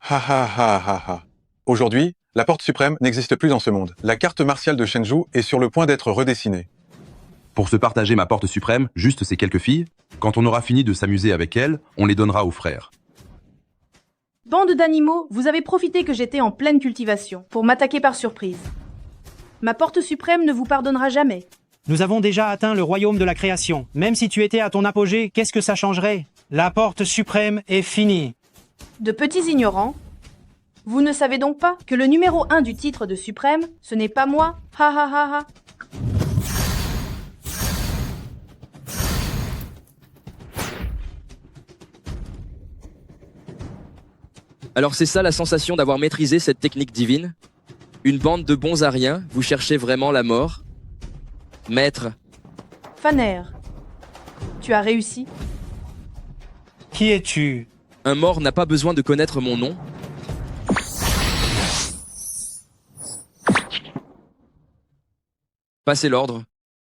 Ha ha ha ha ha. Aujourd'hui, la Porte Suprême n'existe plus dans ce monde. La carte martiale de Shenzhou est sur le point d'être redessinée. Pour se partager ma Porte Suprême, juste ces quelques filles, quand on aura fini de s'amuser avec elles, on les donnera aux frères. Bande d'animaux, vous avez profité que j'étais en pleine cultivation pour m'attaquer par surprise. Ma Porte Suprême ne vous pardonnera jamais. Nous avons déjà atteint le royaume de la création. Même si tu étais à ton apogée, qu'est-ce que ça changerait? La Porte Suprême est finie. De petits ignorants, vous ne savez donc pas que le numéro 1 du titre de Suprême, ce n'est pas moi? Ha ha ha ha. Alors c'est ça la sensation d'avoir maîtrisé cette technique divine? Une bande de bons à rien, vous cherchez vraiment la mort? Maître, Faner, tu as réussi? Qui es-tu? un mort n'a pas besoin de connaître mon nom. Passez l'ordre.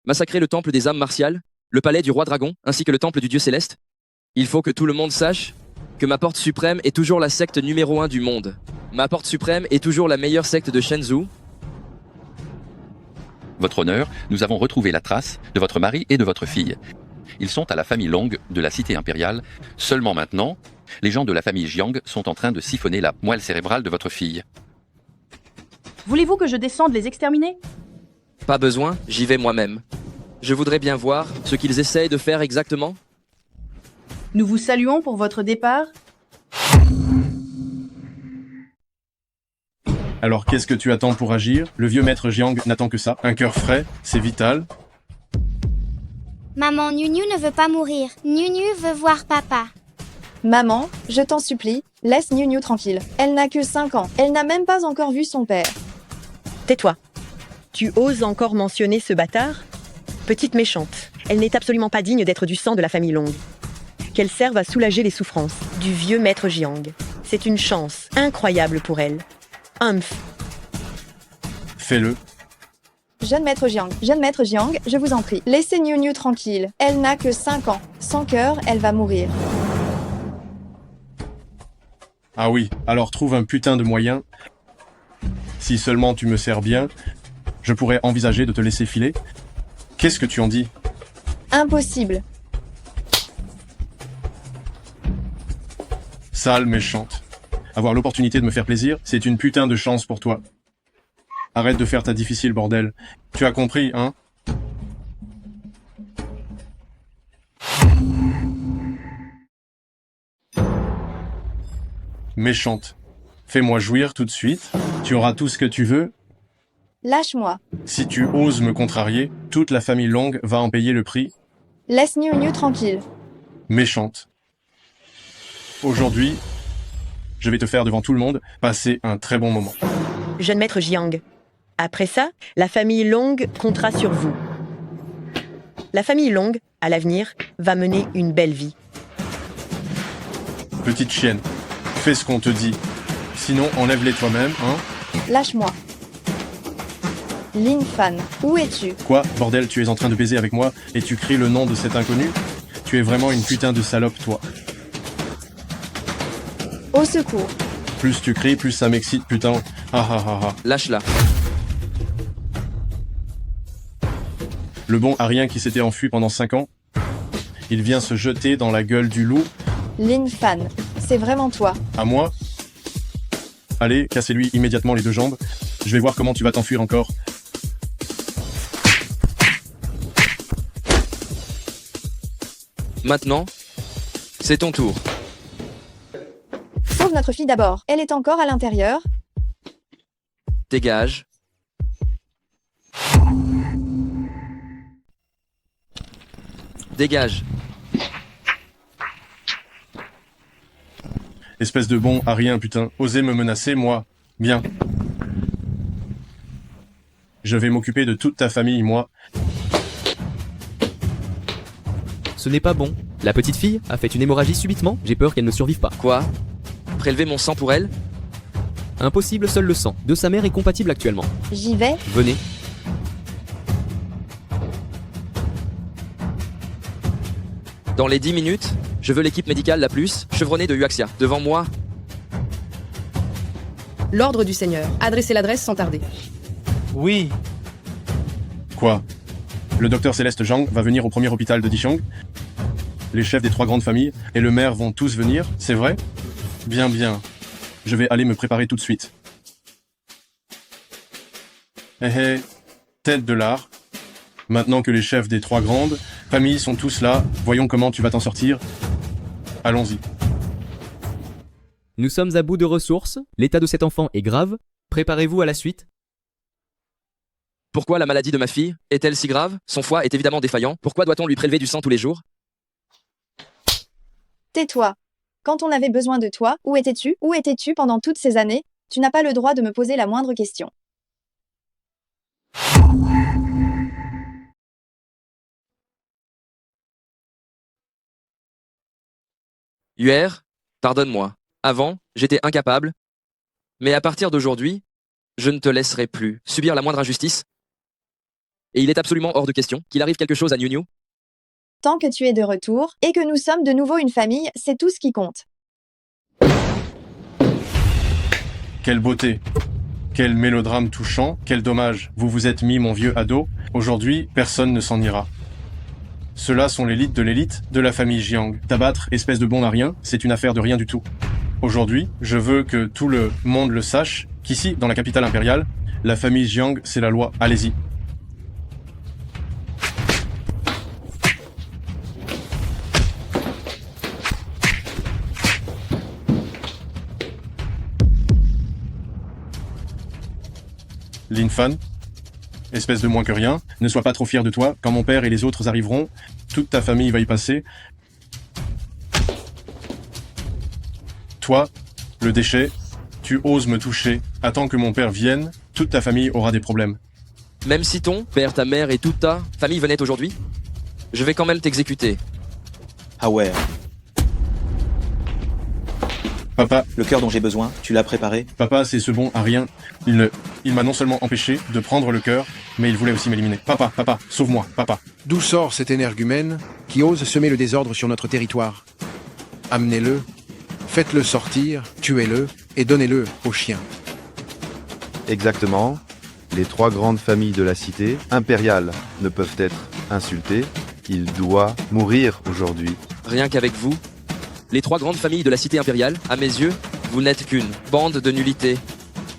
Massacrer le temple des âmes martiales, le palais du roi dragon, ainsi que le temple du dieu céleste. Il faut que tout le monde sache que ma Porte Suprême est toujours la secte numéro 1 du monde. Ma Porte Suprême est toujours la meilleure secte de Shenzhou. Votre honneur, nous avons retrouvé la trace de votre mari et de votre fille. Ils sont à la famille Long de la cité impériale. Seulement maintenant, les gens de la famille Jiang sont en train de siphonner la moelle cérébrale de votre fille. Voulez-vous que je descende les exterminer? Pas besoin, j'y vais moi-même. Je voudrais bien voir ce qu'ils essayent de faire exactement. Nous vous saluons pour votre départ. Alors qu'est-ce que tu attends pour agir? Le vieux maître Jiang n'attend que ça. Un cœur frais, c'est vital. Maman, Nunu ne veut pas mourir. Nunu veut voir papa. Maman, je t'en supplie, laisse Niu tranquille. Elle n'a que 5 ans. Elle n'a même pas encore vu son père. Tais-toi. Tu oses encore mentionner ce bâtard? Petite méchante. Elle n'est absolument pas digne d'être du sang de la famille Long. Qu'elle serve à soulager les souffrances du vieux maître Jiang. C'est une chance incroyable pour elle. Humph. Fais-le. Jeune maître Jiang, je vous en prie, laissez Niu tranquille. Elle n'a que 5 ans. Sans cœur, elle va mourir. Ah oui, alors trouve un putain de moyen. Si seulement tu me sers bien, je pourrais envisager de te laisser filer. Qu'est-ce que tu en dis? Impossible. Sale méchante. Avoir l'opportunité de me faire plaisir, c'est une putain de chance pour toi. Arrête de faire ta difficile, bordel. Tu as compris, hein? Méchante. Fais-moi jouir tout de suite. Tu auras tout ce que tu veux. Lâche-moi. Si tu oses me contrarier, toute la famille Long va en payer le prix. Laisse Niu tranquille. Méchante. Aujourd'hui, je vais te faire devant tout le monde passer un très bon moment. Jeune maître Jiang. Après ça, la famille Long comptera sur vous. La famille Long, à l'avenir, va mener une belle vie. Petite chienne, fais ce qu'on te dit. Sinon, enlève-les toi-même, hein? Lâche-moi. Lin Fan, où es-tu? Quoi, bordel, tu es en train de baiser avec moi et tu cries le nom de cet inconnu? Tu es vraiment une putain de salope, toi. Au secours. Plus tu cries, plus ça m'excite, putain. Ah ah ah ah. Lâche-la. Le bon Arien qui s'était enfui pendant 5 ans, il vient se jeter dans la gueule du loup. Lin Fan, c'est vraiment toi. À moi? Allez, cassez-lui immédiatement les 2 jambes. Je vais voir comment tu vas t'enfuir encore. Maintenant, c'est ton tour. Sauve notre fille d'abord. Elle est encore à l'intérieur. Dégage. Dégage. Espèce de bon Arien, putain. Osez me menacer, moi. Bien. Je vais m'occuper de toute ta famille, moi. Ce n'est pas bon. La petite fille a fait une hémorragie subitement, j'ai peur qu'elle ne survive pas. Quoi? Prélever mon sang pour elle? Impossible, seul le sang de sa mère est compatible actuellement. J'y vais. Venez. Dans les 10 minutes, je veux l'équipe médicale la plus chevronnée de Huaxia devant moi. L'ordre du Seigneur. Adressez l'adresse sans tarder. Oui, Quoi? Le docteur Céleste Zhang va venir au premier hôpital de Dichong? Les chefs des 3 grandes familles et le maire vont tous venir, c'est vrai? Bien, bien. Je vais aller me préparer tout de suite. Tête de l'art. Maintenant que les chefs des 3 grandes familles sont tous là, voyons comment tu vas t'en sortir. Allons-y. Nous sommes à bout de ressources, l'état de cet enfant est grave, préparez-vous à la suite. Pourquoi la maladie de ma fille est-elle si grave? Son foie est évidemment défaillant. Pourquoi doit-on lui prélever du sang tous les jours? Tais-toi. Quand on avait besoin de toi, où étais-tu? Où étais-tu pendant toutes ces années? Tu n'as pas le droit de me poser la moindre question. Yuer, pardonne-moi. Avant, j'étais incapable. Mais à partir d'aujourd'hui, je ne te laisserai plus subir la moindre injustice. Et il est absolument hors de question qu'il arrive quelque chose à Niu Niu. Tant que tu es de retour, et que nous sommes de nouveau une famille, c'est tout ce qui compte. Quelle beauté. Quel mélodrame touchant. Quel dommage. Vous vous êtes mis, mon vieux ado. Aujourd'hui, personne ne s'en ira. Ceux-là sont l'élite de la famille Jiang. T'abattre, espèce de bon à rien, c'est une affaire de rien du tout. Aujourd'hui, je veux que tout le monde le sache, qu'ici, dans la capitale impériale, la famille Jiang, c'est la loi. Allez-y. Lin Fan, espèce de moins que rien, ne sois pas trop fier de toi. Quand mon père et les autres arriveront, toute ta famille va y passer. Toi, le déchet, tu oses me toucher. Attends que mon père vienne, toute ta famille aura des problèmes. Même si ton père, ta mère et toute ta famille venaient aujourd'hui, je vais quand même t'exécuter. Ah ouais. Papa, Le cœur dont j'ai besoin, tu l'as préparé? papa, c'est ce bon à rien. Il m'a non seulement empêché de prendre le cœur, mais il voulait aussi m'éliminer. Papa, sauve-moi, papa. D'où sort cet énergumène qui ose semer le désordre sur notre territoire? Amenez-le, faites-le sortir, tuez-le et donnez-le aux chiens. Exactement. Les 3 grandes familles de la cité impériale ne peuvent être insultées. Il doit mourir aujourd'hui. Rien qu'avec vous, les 3 grandes familles de la cité impériale, à mes yeux, vous n'êtes qu'une bande de nullités.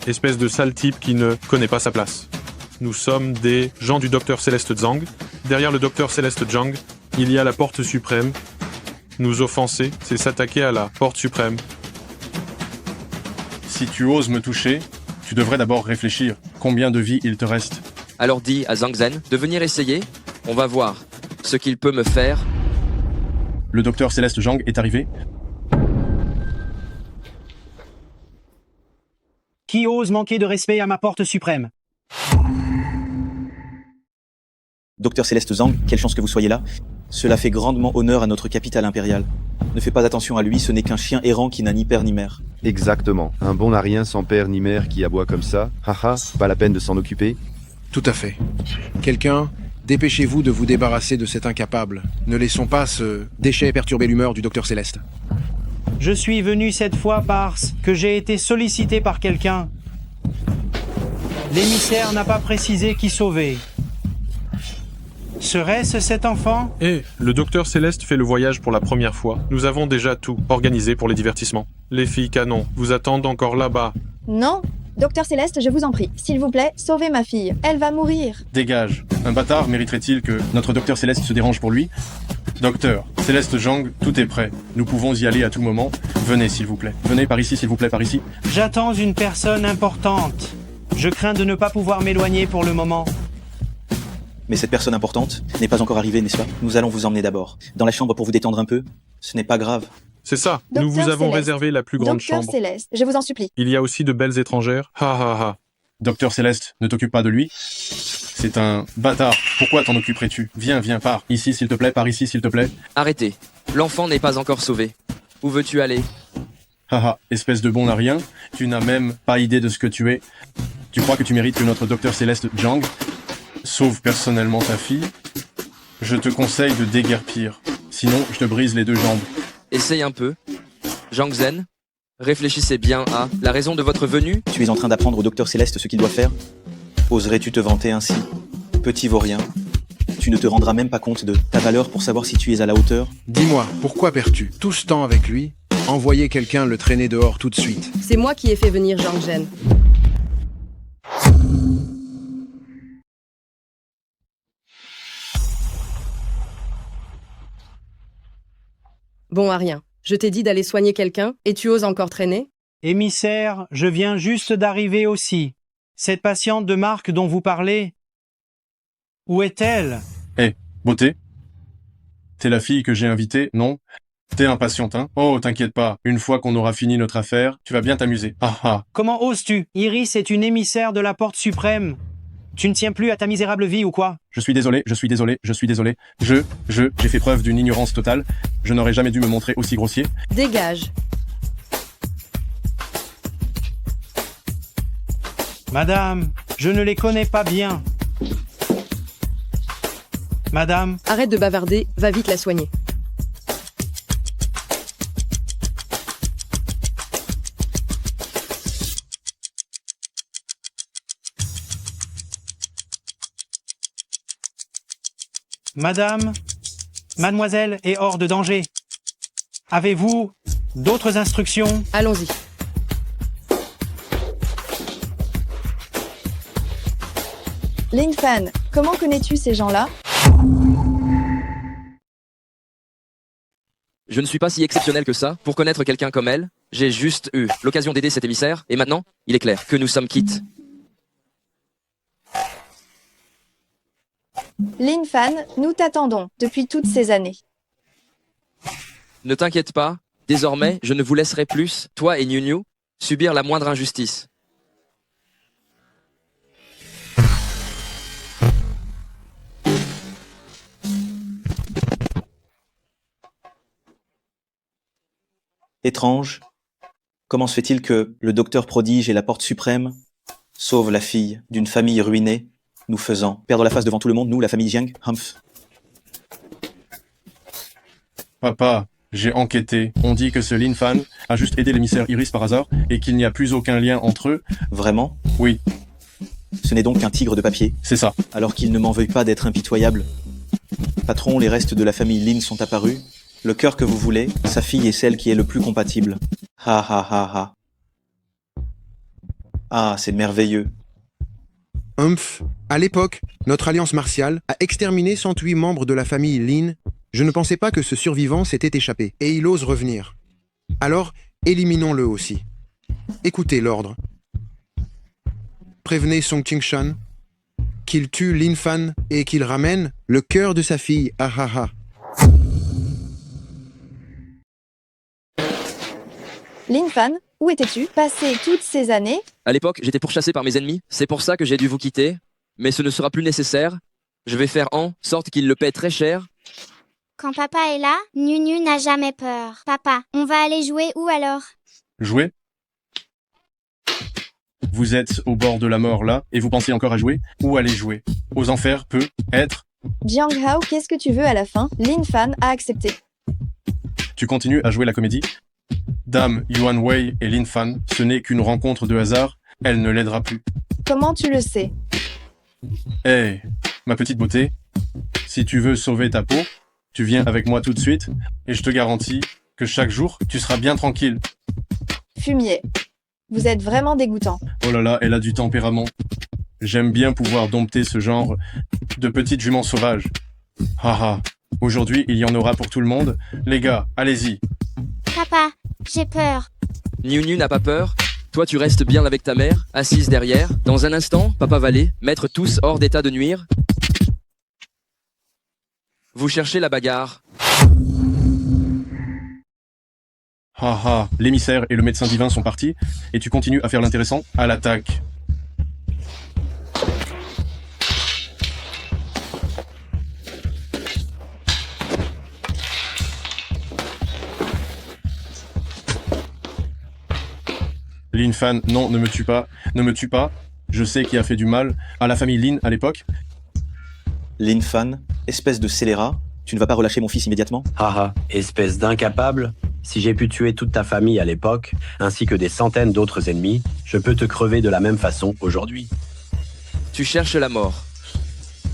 Espèce de sale type qui ne connaît pas sa place. Nous sommes des gens du docteur Céleste Zhang. Derrière le docteur Céleste Zhang, il y a la porte suprême. Nous offenser, c'est s'attaquer à la porte suprême. Si tu oses me toucher, tu devrais d'abord réfléchir. Combien de vies il te reste? Alors dis à Zhang Zhen de venir essayer. On va voir ce qu'il peut me faire. Le docteur Céleste Zhang est arrivé. qui ose manquer de respect à ma porte suprême? Docteur Céleste Zhang, quelle chance que vous soyez là. Cela fait grandement honneur à notre capitale impériale. Ne fais pas attention à lui, ce n'est qu'un chien errant qui n'a ni père ni mère. Exactement. Un bon n'a rien sans père ni mère qui aboie comme ça. Haha, pas la peine de s'en occuper. Tout à fait. Quelqu'un, dépêchez-vous de vous débarrasser de cet incapable. Ne laissons pas ce déchet perturber l'humeur du docteur Céleste. Je suis venu cette fois parce que j'ai été sollicité par quelqu'un. L'émissaire n'a pas précisé qui sauver. Serait-ce cet enfant? Le docteur Céleste fait le voyage pour la première fois. Nous avons déjà tout organisé pour les divertissements. Les filles canon vous attendent encore là-bas. Non, docteur Céleste, je vous en prie, s'il vous plaît, sauvez ma fille. Elle va mourir. Dégage. Un bâtard mériterait-il que notre docteur Céleste se dérange pour lui? Docteur, Céleste Zhang, tout est prêt. Nous pouvons y aller à tout moment. Venez, s'il vous plaît. Venez par ici, s'il vous plaît, par ici. J'attends une personne importante. Je crains de ne pas pouvoir m'éloigner pour le moment. Mais cette personne importante n'est pas encore arrivée, n'est-ce pas? Nous allons vous emmener d'abord. Dans la chambre pour vous détendre un peu. Ce n'est pas grave. C'est ça, Docteur nous vous avons Céleste. réservé la plus grande Docteur chambre. Céleste, je vous en supplie. Il y a aussi de belles étrangères. Ha ha ha. Docteur Céleste, ne t'occupe pas de lui. C'est un bâtard. Pourquoi t'en occuperais-tu? Viens, pars. Ici, s'il te plaît, par ici, s'il te plaît. Arrêtez. L'enfant n'est pas encore sauvé. Où veux-tu aller? Haha, espèce de bon à rien. Tu n'as même pas idée de ce que tu es. Tu crois que tu mérites que notre docteur Céleste Zhang sauve personnellement ta fille? Je te conseille de déguerpir. Sinon, je te brise les 2 jambes. Essaye un peu. Zhang Zhen, Réfléchissez bien à la raison de votre venue. Tu es en train d'apprendre au docteur Céleste ce qu'il doit faire? Oserais-tu te vanter ainsi? Petit vaurien, tu ne te rendras même pas compte de ta valeur pour savoir si tu es à la hauteur? Dis-moi, pourquoi perds-tu tout ce temps avec lui? Envoyez quelqu'un le traîner dehors tout de suite. C'est moi qui ai fait venir Zhang Zhen. Bon, à rien. Je t'ai dit d'aller soigner quelqu'un, et tu oses encore traîner? Émissaire, je viens juste d'arriver aussi. Cette patiente de Marc dont vous parlez, où est-elle? Hé, beauté? T'es la fille que j'ai invitée, non? T'es impatiente, hein? Oh, t'inquiète pas. Une fois qu'on aura fini notre affaire, tu vas bien t'amuser. Ah ah. Comment oses-tu? Iris est une émissaire de la Porte Suprême. Tu ne tiens plus à ta misérable vie ou quoi? Je suis désolé. J'ai fait preuve d'une ignorance totale. Je n'aurais jamais dû me montrer aussi grossier. Dégage. Madame, je ne les connais pas bien. Madame, Arrête de bavarder, va vite la soigner. madame, mademoiselle est hors de danger. Avez-vous d'autres instructions? Allons-y. Lin Fan, comment connais-tu ces gens-là? Je ne suis pas si exceptionnel que ça pour connaître quelqu'un comme elle. J'ai juste eu l'occasion d'aider cet émissaire, et maintenant, il est clair que nous sommes quittes. Lin Fan, nous t'attendons depuis toutes ces années. Ne t'inquiète pas, désormais, je ne vous laisserai plus, toi et Niu Niu, subir la moindre injustice. Étrange, comment se fait-il que le docteur prodige et la Porte Suprême sauvent la fille d'une famille ruinée, nous faisant perdre la face devant tout le monde, nous, la famille Jiang, Humph? Papa, j'ai enquêté. On dit que ce Lin Fan a juste aidé l'émissaire Iris par hasard et qu'il n'y a plus aucun lien entre eux. Vraiment? Oui, Ce n'est donc qu'un tigre de papier, c'est ça. alors qu'il ne m'en veuille pas d'être impitoyable. Patron, les restes de la famille Lin sont apparus. Le cœur que vous voulez, sa fille est celle qui est le plus compatible. Ha ha ha ha. Ah, c'est merveilleux. Humph, à l'époque, notre alliance martiale a exterminé 108 membres de la famille Lin. Je ne pensais pas que ce survivant s'était échappé, et il ose revenir. Alors, éliminons-le aussi. Écoutez l'ordre. Prévenez Song Qingshan qu'il tue Lin Fan et qu'il ramène le cœur de sa fille. Ah ah ah. Lin Fan, où étais-tu passé toutes ces années? À l'époque, j'étais pourchassé par mes ennemis, c'est pour ça que j'ai dû vous quitter, mais ce ne sera plus nécessaire. Je vais faire en sorte qu'il le paie très cher. Quand papa est là, Niu Niu n'a jamais peur. Papa, on va aller jouer où alors? Jouer? Vous êtes au bord de la mort là, et vous pensez encore à jouer? Où aller jouer? Aux enfers peut être. Jiang Hao, qu'est-ce que tu veux à la fin? Lin Fan a accepté. Tu continues à jouer la comédie? Dame Yuan Wei et Lin Fan, ce n'est qu'une rencontre de hasard, elle ne l'aidera plus. Comment tu le sais? Hé, ma petite beauté, si tu veux sauver ta peau, tu viens avec moi tout de suite, et je te garantis que chaque jour, tu seras bien tranquille. Fumier. Vous êtes vraiment dégoûtant. Oh là là, elle a du tempérament. J'aime bien pouvoir dompter ce genre de petites juments sauvages. Haha, aujourd'hui, il y en aura pour tout le monde. Les gars, allez-y. Papa, j'ai peur. Niu Niu n'a pas peur. Toi, tu restes bien avec ta mère, assise derrière. Dans un instant, papa va les mettre tous hors d'état de nuire. Vous cherchez la bagarre. Haha, l'émissaire et le médecin divin sont partis, et tu continues à faire l'intéressant à l'attaque. Lin Fan, non, ne me tue pas, ne me tue pas. Je sais qui a fait du mal à la famille Lin à l'époque. Lin Fan, espèce de scélérat, tu ne vas pas relâcher mon fils immédiatement? Haha, espèce d'incapable. Si j'ai pu tuer toute ta famille à l'époque, ainsi que des centaines d'autres ennemis, je peux te crever de la même façon aujourd'hui. Tu cherches la mort.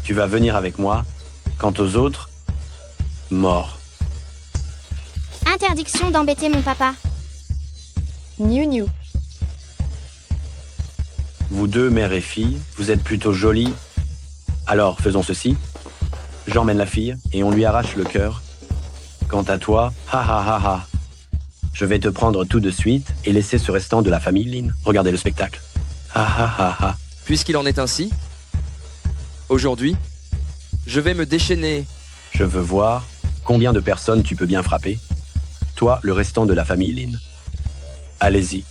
Tu vas venir avec moi. Quant aux autres, mort. Interdiction d'embêter mon papa. New. Vous deux, mère et fille, vous êtes plutôt jolis. Alors, faisons ceci. J'emmène la fille et on lui arrache le cœur. Quant à toi, ha ha ha ha. Je vais te prendre tout de suite et laisser ce restant de la famille Lin. Regardez le spectacle. Ha ha ha ha. Puisqu'il en est ainsi, aujourd'hui, je vais me déchaîner. Je veux voir combien de personnes tu peux bien frapper. Toi, le restant de la famille Lin. Allez-y.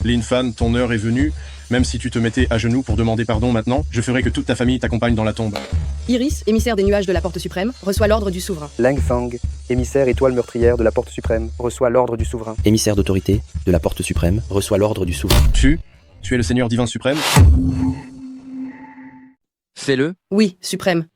Lin Fan, ton heure est venue. Même si tu te mettais à genoux pour demander pardon maintenant, je ferai que toute ta famille t'accompagne dans la tombe. Iris, émissaire des nuages de la Porte Suprême, reçoit l'ordre du souverain. Lang Fang, émissaire étoile meurtrière de la Porte Suprême, reçoit l'ordre du souverain. Émissaire d'autorité de la Porte Suprême, reçoit l'ordre du souverain. Tu es le Seigneur divin suprême? Fais-le. Oui, suprême.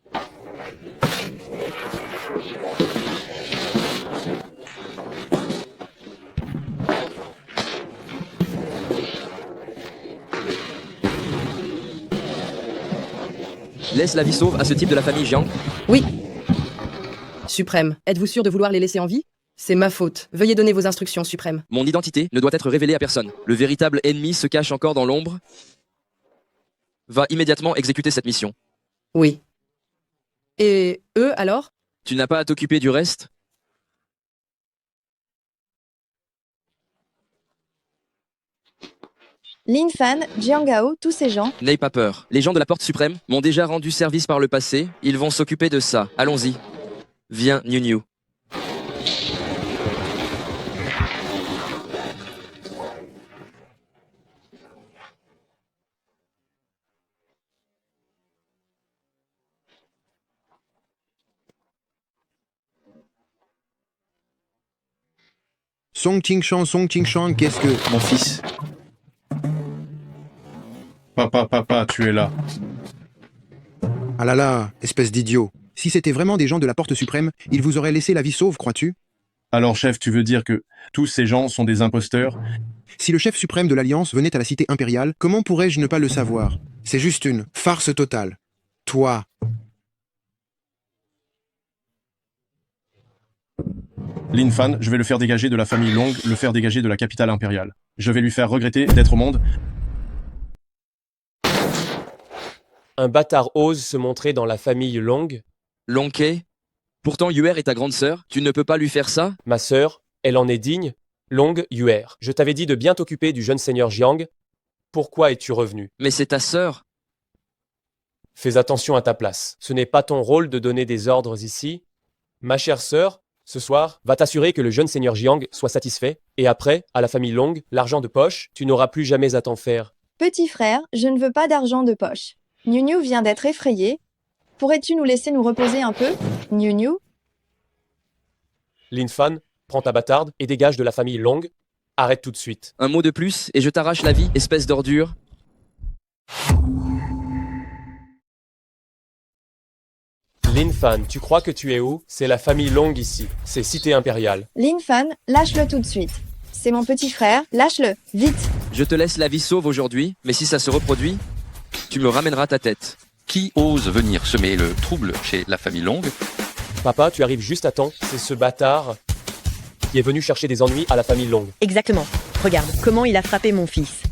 Laisse la vie sauve à ce type de la famille Jiang. Oui. Suprême, êtes-vous sûr de vouloir les laisser en vie? C'est ma faute. Veuillez donner vos instructions, Suprême. Mon identité ne doit être révélée à personne. Le véritable ennemi se cache encore dans l'ombre. Va immédiatement exécuter cette mission. Oui. Et eux, alors? Tu n'as pas à t'occuper du reste? Lin Fan, Jiang Gao, tous ces gens. N'aie pas peur. Les gens de la Porte Suprême m'ont déjà rendu service par le passé. Ils vont s'occuper de ça. Allons-y. Viens, Niu. Song Ting Shan, qu'est-ce que... Mon fils. Papa, tu es là. Ah là là, espèce d'idiot. Si c'était vraiment des gens de la Porte Suprême, ils vous auraient laissé la vie sauve, crois-tu? Alors chef, tu veux dire que tous ces gens sont des imposteurs? Si le chef suprême de l'Alliance venait à la cité impériale, comment pourrais-je ne pas le savoir? C'est juste une farce totale. Toi. Lin Fan, je vais le faire dégager de la famille Long, le faire dégager de la capitale impériale. Je vais lui faire regretter d'être au monde. Un bâtard ose se montrer dans la famille Long. Longke? Pourtant Yuer est ta grande sœur, tu ne peux pas lui faire ça? Ma sœur, elle en est digne. Long Yuer, je t'avais dit de bien t'occuper du jeune seigneur Jiang. Pourquoi es-tu revenu? Mais c'est ta sœur. Fais attention à ta place. Ce n'est pas ton rôle de donner des ordres ici. Ma chère sœur, ce soir, va t'assurer que le jeune seigneur Jiang soit satisfait. Et après, à la famille Long, l'argent de poche, tu n'auras plus jamais à t'en faire. Petit frère, je ne veux pas d'argent de poche. Niu vient d'être effrayé. Pourrais-tu nous laisser nous reposer un peu? Niu? Lin Fan, prends ta bâtarde et dégage de la famille Long. Arrête tout de suite. Un mot de plus et je t'arrache la vie, espèce d'ordure. Lin Fan, tu crois que tu es où? C'est la famille Long ici. C'est cité impériale. Lin Fan, lâche-le tout de suite. C'est mon petit frère, lâche-le, vite. Je te laisse la vie sauve aujourd'hui, mais si ça se reproduit, tu me ramèneras ta tête. Qui ose venir semer le trouble chez la famille Long? Papa, tu arrives juste à temps. C'est ce bâtard qui est venu chercher des ennuis à la famille Long. Exactement. Regarde comment il a frappé mon fils.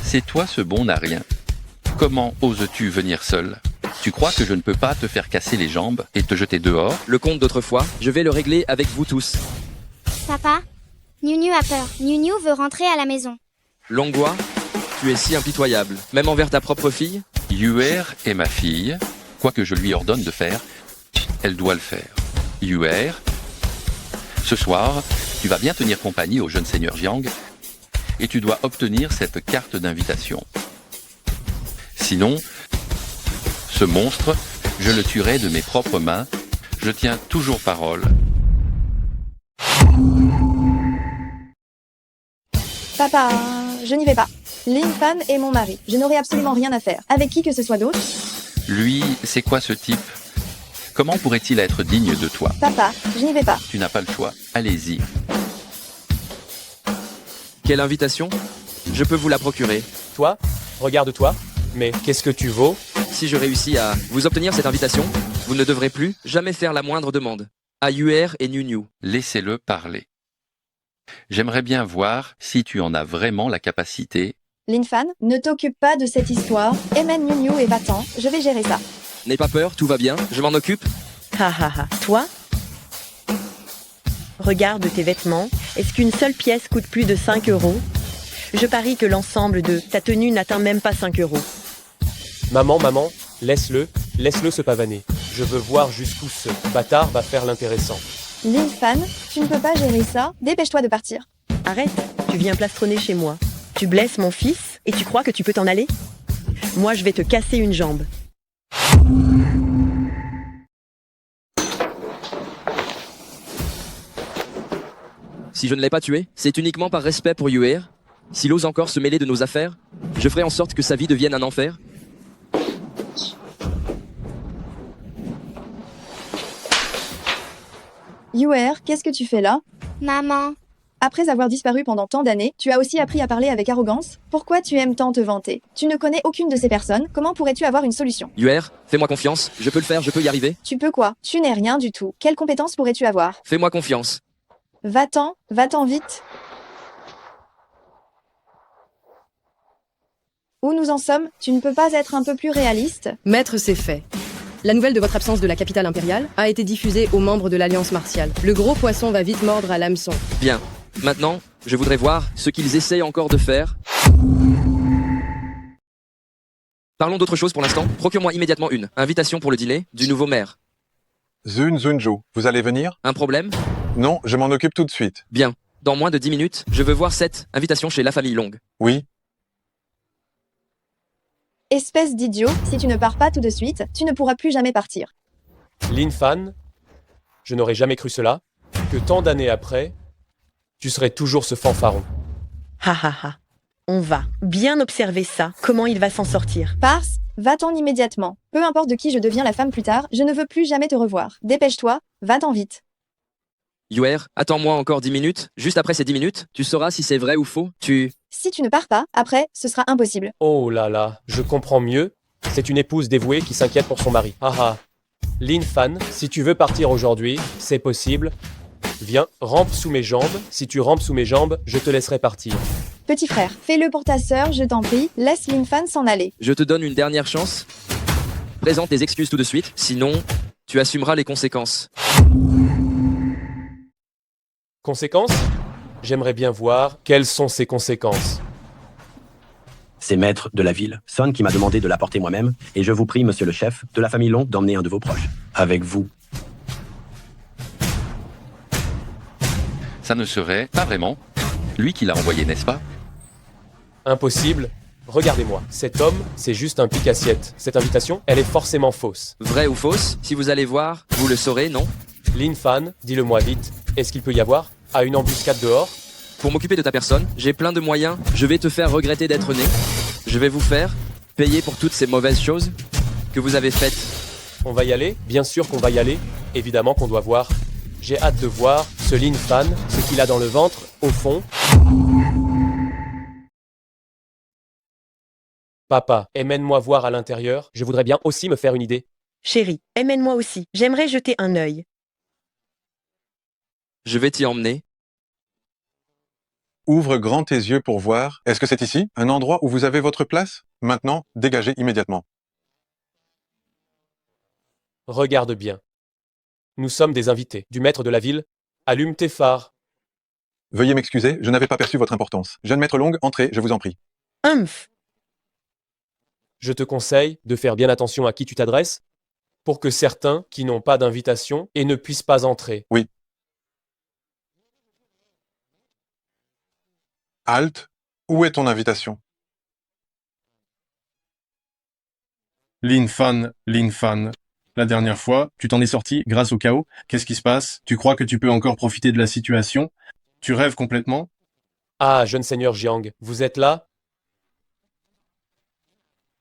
C'est toi ce bon à rien. Comment oses-tu venir seul? Tu crois que je ne peux pas te faire casser les jambes et te jeter dehors? Le compte d'autrefois, je vais le régler avec vous tous. Papa, Niu a peur. Niu veut rentrer à la maison. Longua, tu es si impitoyable, même envers ta propre fille? Yuer est ma fille. Quoi que je lui ordonne de faire, elle doit le faire. Yuer, ce soir, tu vas bien tenir compagnie au jeune seigneur Jiang et tu dois obtenir cette carte d'invitation. Sinon, ce monstre, je le tuerai de mes propres mains. Je tiens toujours parole. Papa, je n'y vais pas. Lin Fan est mon mari. Je n'aurai absolument rien à faire. Avec qui que ce soit d'autre. Lui, c'est quoi ce type? Comment pourrait-il être digne de toi? Papa, je n'y vais pas. Tu n'as pas le choix. Allez-y. Quelle invitation? Je peux vous la procurer. Toi, regarde-toi. Mais qu'est-ce que tu vaux? Si je réussis à vous obtenir cette invitation, vous ne devrez plus jamais faire la moindre demande. À UR et New. Laissez-le parler. J'aimerais bien voir si tu en as vraiment la capacité. Lin Fan, ne t'occupe pas de cette histoire. Emmène Niu Niu et va-t'en. Je vais gérer ça. N'aie pas peur, tout va bien, je m'en occupe. Ha ha ha. Toi? Regarde tes vêtements. Est-ce qu'une seule pièce coûte plus de 5 €? Je parie que l'ensemble de ta tenue n'atteint même pas 5 €. Maman, laisse-le se pavaner. Je veux voir jusqu'où ce bâtard va faire l'intéressant. Lin Fan, tu ne peux pas gérer ça. Dépêche-toi de partir. Arrête, tu viens plastronner chez moi. Tu blesses mon fils et tu crois que tu peux t'en aller? Moi, je vais te casser une jambe. Si je ne l'ai pas tué, c'est uniquement par respect pour UR. S'il ose encore se mêler de nos affaires, je ferai en sorte que sa vie devienne un enfer. UR, qu'est-ce que tu fais là? Maman. Après avoir disparu pendant tant d'années, tu as aussi appris à parler avec arrogance? Pourquoi tu aimes tant te vanter? Tu ne connais aucune de ces personnes, comment pourrais-tu avoir une solution? UR, fais-moi confiance, je peux le faire, je peux y arriver. Tu peux quoi? Tu n'es rien du tout. Quelles compétences pourrais-tu avoir? Fais-moi confiance. Va-t'en vite. Où nous en sommes? Tu ne peux pas être un peu plus réaliste? Maître, c'est fait. La nouvelle de votre absence de la capitale impériale a été diffusée aux membres de l'Alliance martiale. Le gros poisson va vite mordre à l'hameçon. Bien. Maintenant, je voudrais voir ce qu'ils essayent encore de faire. Parlons d'autre chose pour l'instant. Procure-moi immédiatement une invitation pour le dîner du nouveau maire. Zunzunju, vous allez venir? Un problème? Non, je m'en occupe tout de suite. Bien. Dans moins de 10 minutes, je veux voir cette invitation chez la famille Long. Oui. Espèce d'idiot, si tu ne pars pas tout de suite, tu ne pourras plus jamais partir. Lin Fan, je n'aurais jamais cru cela, que tant d'années après, tu serais toujours ce fanfaron. Ha ha ha. On va bien observer ça. Comment il va s'en sortir? Pars, va-t'en immédiatement. Peu importe de qui je deviens la femme plus tard, je ne veux plus jamais te revoir. Dépêche-toi, va-t'en vite. UR, attends-moi encore 10 minutes. Juste après ces 10 minutes, tu sauras si c'est vrai ou faux. Si tu ne pars pas, après, ce sera impossible. Oh là là, je comprends mieux. C'est une épouse dévouée qui s'inquiète pour son mari. Haha. Lin Fan, si tu veux partir aujourd'hui, c'est possible. Viens, rampe sous mes jambes. Si tu rampes sous mes jambes, je te laisserai partir. Petit frère, fais-le pour ta sœur, je t'en prie. Laisse Lin Fan s'en aller. Je te donne une dernière chance. Présente tes excuses tout de suite, sinon, tu assumeras les conséquences. Conséquences? J'aimerais bien voir quelles sont ces conséquences. C'est maître de la ville, Son, qui m'a demandé de l'apporter moi-même, et je vous prie, monsieur le chef, de la famille Long, d'emmener un de vos proches. Avec vous. Ça ne serait pas vraiment lui qui l'a envoyé, n'est-ce pas? Impossible. Regardez-moi, cet homme, c'est juste un pique-assiette. Cette invitation, elle est forcément fausse. Vrai ou fausse? Si vous allez voir, vous le saurez, non? Lin Fan, dis-le-moi vite. Est-ce qu'il peut y avoir à une embuscade dehors? Pour m'occuper de ta personne, j'ai plein de moyens. Je vais te faire regretter d'être né. Je vais vous faire payer pour toutes ces mauvaises choses que vous avez faites. On va y aller? Bien sûr qu'on va y aller. Évidemment qu'on doit voir. J'ai hâte de voir ce Lin Fan, ce qu'il a dans le ventre, au fond. Papa, emmène-moi voir à l'intérieur. Je voudrais bien aussi me faire une idée. Chérie, emmène-moi aussi. J'aimerais jeter un œil. Je vais t'y emmener. Ouvre grand tes yeux pour voir. Est-ce que c'est ici? Un endroit où vous avez votre place? Maintenant, dégagez immédiatement. Regarde bien. Nous sommes des invités du maître de la ville. Allume tes phares. Veuillez m'excuser, je n'avais pas perçu votre importance. Jeune maître Long, entrez, je vous en prie. Je te conseille de faire bien attention à qui tu t'adresses pour que certains qui n'ont pas d'invitation et ne puissent pas entrer. Oui. Halt, où est ton invitation? Lin Fan, la dernière fois, tu t'en es sorti grâce au chaos. Qu'est-ce qui se passe? Tu crois que tu peux encore profiter de la situation? Tu rêves complètement? Ah, jeune seigneur Jiang, vous êtes là?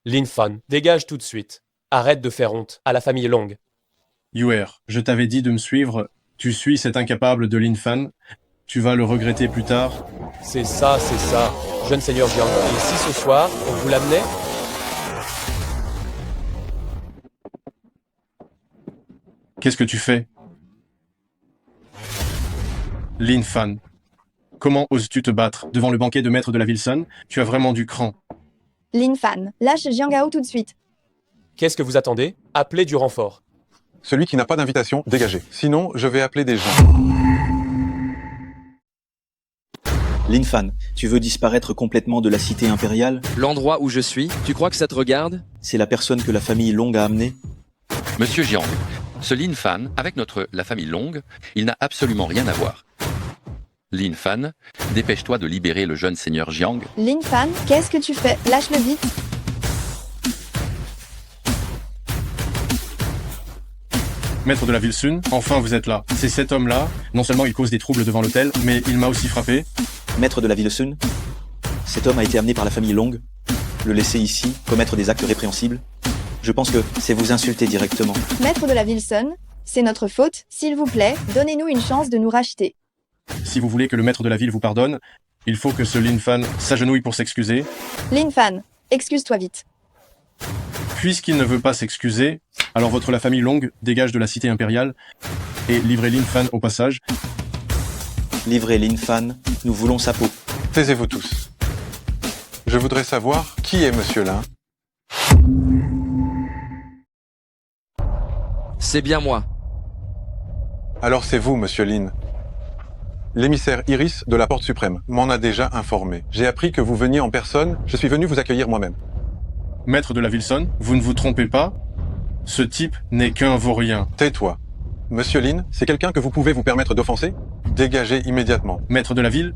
Lin Fan, dégage tout de suite. Arrête de faire honte à la famille Long. Yuer, je t'avais dit de me suivre. Tu suis cet incapable de Lin Fan. Tu vas le regretter plus tard. C'est ça, jeune seigneur Jiang. Et si ce soir, on vous l'amenait? Qu'est-ce que tu fais? Lin Fan, comment oses-tu te battre devant le banquet de maître de la ville Sun? Tu as vraiment du cran. Lin Fan, lâche Jiangao tout de suite. Qu'est-ce que vous attendez? Appelez du renfort. Celui qui n'a pas d'invitation, dégagez. Sinon, je vais appeler des gens. Lin Fan, tu veux disparaître complètement de la cité impériale? L'endroit où je suis, tu crois que ça te regarde? C'est la personne que la famille Long a amenée? Monsieur Jiang, ce Lin Fan, avec la famille Long, il n'a absolument rien à voir. Lin Fan, dépêche-toi de libérer le jeune seigneur Jiang. Lin Fan, qu'est-ce que tu fais? Lâche-le vite. Maître de la ville Sun, enfin vous êtes là. C'est cet homme-là. Non seulement il cause des troubles devant l'hôtel, mais il m'a aussi frappé. Maître de la ville Sun, cet homme a été amené par la famille Long. Le laisser ici, commettre des actes répréhensibles, je pense que c'est vous insulter directement. Maître de la ville Sun, c'est notre faute. S'il vous plaît, donnez-nous une chance de nous racheter. Si vous voulez que le maître de la ville vous pardonne, il faut que ce Lin Fan s'agenouille pour s'excuser. Lin Fan, excuse-toi vite. Puisqu'il ne veut pas s'excuser, alors la famille Long dégage de la cité impériale et livrez Lin Fan au passage. Livrez Lin Fan, nous voulons sa peau. Taisez-vous tous. Je voudrais savoir qui est Monsieur Lin. C'est bien moi. Alors c'est vous, Monsieur Lin. L'émissaire Iris de la Porte Suprême m'en a déjà informé. J'ai appris que vous veniez en personne, je suis venu vous accueillir moi-même. Maître de la ville Sun, vous ne vous trompez pas? Ce type n'est qu'un vaurien. Tais-toi. Monsieur Lin, c'est quelqu'un que vous pouvez vous permettre d'offenser? Dégagez immédiatement. Maître de la ville,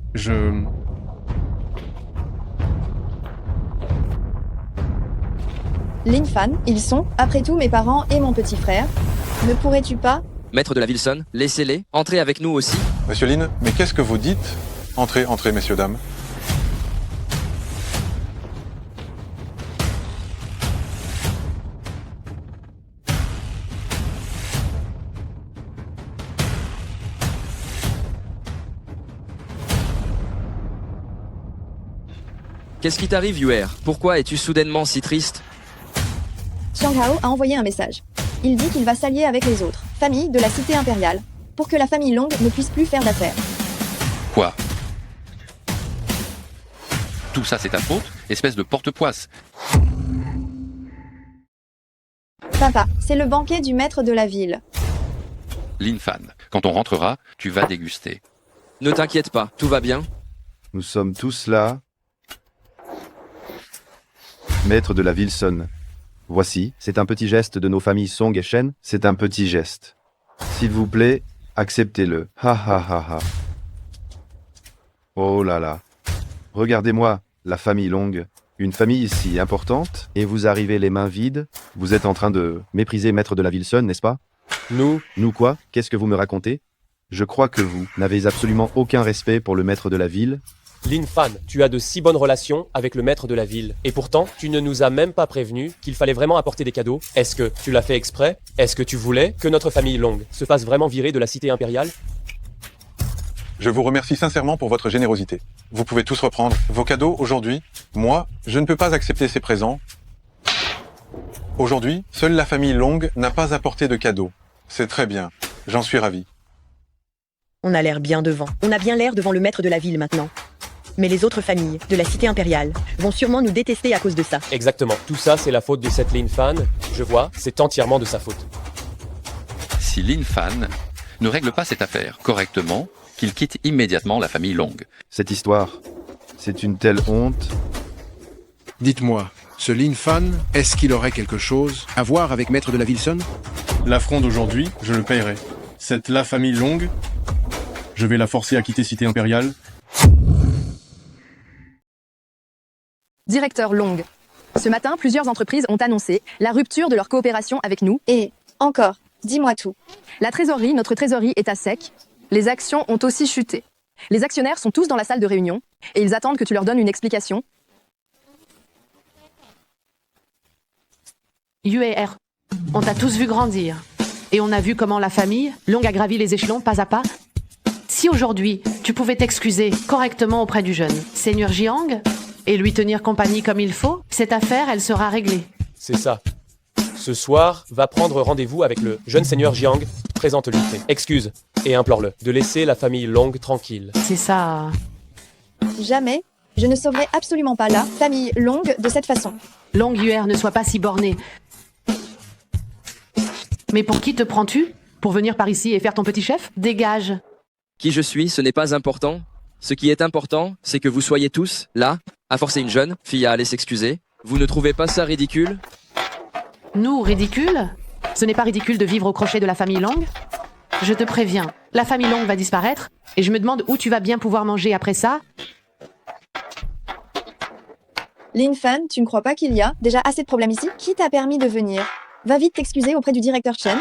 Lin Fan, ils sont, après tout, mes parents et mon petit frère. Ne pourrais-tu pas? Maître de la ville Sun, laissez-les. Entrez avec nous aussi. Monsieur Lin, mais qu'est-ce que vous dites? Entrez, entrez, messieurs, dames. Qu'est-ce qui t'arrive, Yuer? Pourquoi es-tu soudainement si triste? Xianghao a envoyé un message. Il dit qu'il va s'allier avec les autres familles de la cité impériale pour que la famille Long ne puisse plus faire d'affaires. Quoi? Tout ça c'est ta faute, espèce de porte-poisse. Papa, c'est le banquet du maître de la ville. Lin Fan, quand on rentrera, tu vas déguster. Ne t'inquiète pas, tout va bien. Nous sommes tous là. Maître de la ville Sun. Voici, c'est un petit geste de nos familles Song et Shen, c'est un petit geste. S'il vous plaît, acceptez-le. Ha ha ha ha. Oh là là. Regardez-moi, la famille Long. Une famille si importante, et vous arrivez les mains vides. Vous êtes en train de mépriser Maître de la ville Sun, n'est-ce pas? Nous quoi? Qu'est-ce que vous me racontez? Je crois que vous n'avez absolument aucun respect pour le maître de la ville. Lin Fan, tu as de si bonnes relations avec le maître de la ville. Et pourtant, tu ne nous as même pas prévenu qu'il fallait vraiment apporter des cadeaux. Est-ce que tu l'as fait exprès? Est-ce que tu voulais que notre famille Long se fasse vraiment virer de la cité impériale? Je vous remercie sincèrement pour votre générosité. Vous pouvez tous reprendre vos cadeaux aujourd'hui. Moi, je ne peux pas accepter ces présents. Aujourd'hui, seule la famille Long n'a pas apporté de cadeaux. C'est très bien. J'en suis ravi. On a l'air bien devant. On a bien l'air devant le maître de la ville maintenant. Mais les autres familles de la cité impériale vont sûrement nous détester à cause de ça. Exactement. Tout ça, c'est la faute de cette Lin Fan. Je vois, c'est entièrement de sa faute. Si Lin Fan ne règle pas cette affaire correctement, qu'il quitte immédiatement la famille Long. Cette histoire, c'est une telle honte. Dites-moi, ce Lin Fan, est-ce qu'il aurait quelque chose à voir avec Maître de la ville Sun? L'affront d'aujourd'hui, je le paierai. Cette la famille Long, je vais la forcer à quitter cité impériale. Directeur Long. Ce matin, plusieurs entreprises ont annoncé la rupture de leur coopération avec nous. Et encore, dis-moi tout. Notre trésorerie est à sec. Les actions ont aussi chuté. Les actionnaires sont tous dans la salle de réunion et ils attendent que tu leur donnes une explication. UR, on t'a tous vu grandir. Et on a vu comment la famille, Long a gravi les échelons pas à pas. Si aujourd'hui, tu pouvais t'excuser correctement auprès du jeune Seigneur Jiang et lui tenir compagnie comme il faut, cette affaire, elle sera réglée. C'est ça. Ce soir, va prendre rendez-vous avec le jeune Seigneur Jiang, présente-lui tes excuses et implore-le de laisser la famille Long tranquille. C'est ça. Jamais, je ne sauverai absolument pas la famille Long de cette façon. Long UR, ne sois pas si borné. Mais pour qui te prends-tu? Pour venir par ici et faire ton petit chef? Dégage. Qui je suis, ce n'est pas important. Ce qui est important, c'est que vous soyez tous là, à forcer une jeune fille à aller s'excuser. Vous ne trouvez pas ça ridicule? Nous, ridicule? Ce n'est pas ridicule de vivre au crochet de la famille Long? Je te préviens, la famille Long va disparaître, et je me demande où tu vas bien pouvoir manger après ça. Lin Fan, tu ne crois pas qu'il y a déjà assez de problèmes ici? Qui t'a permis de venir? Va vite t'excuser auprès du directeur Chen.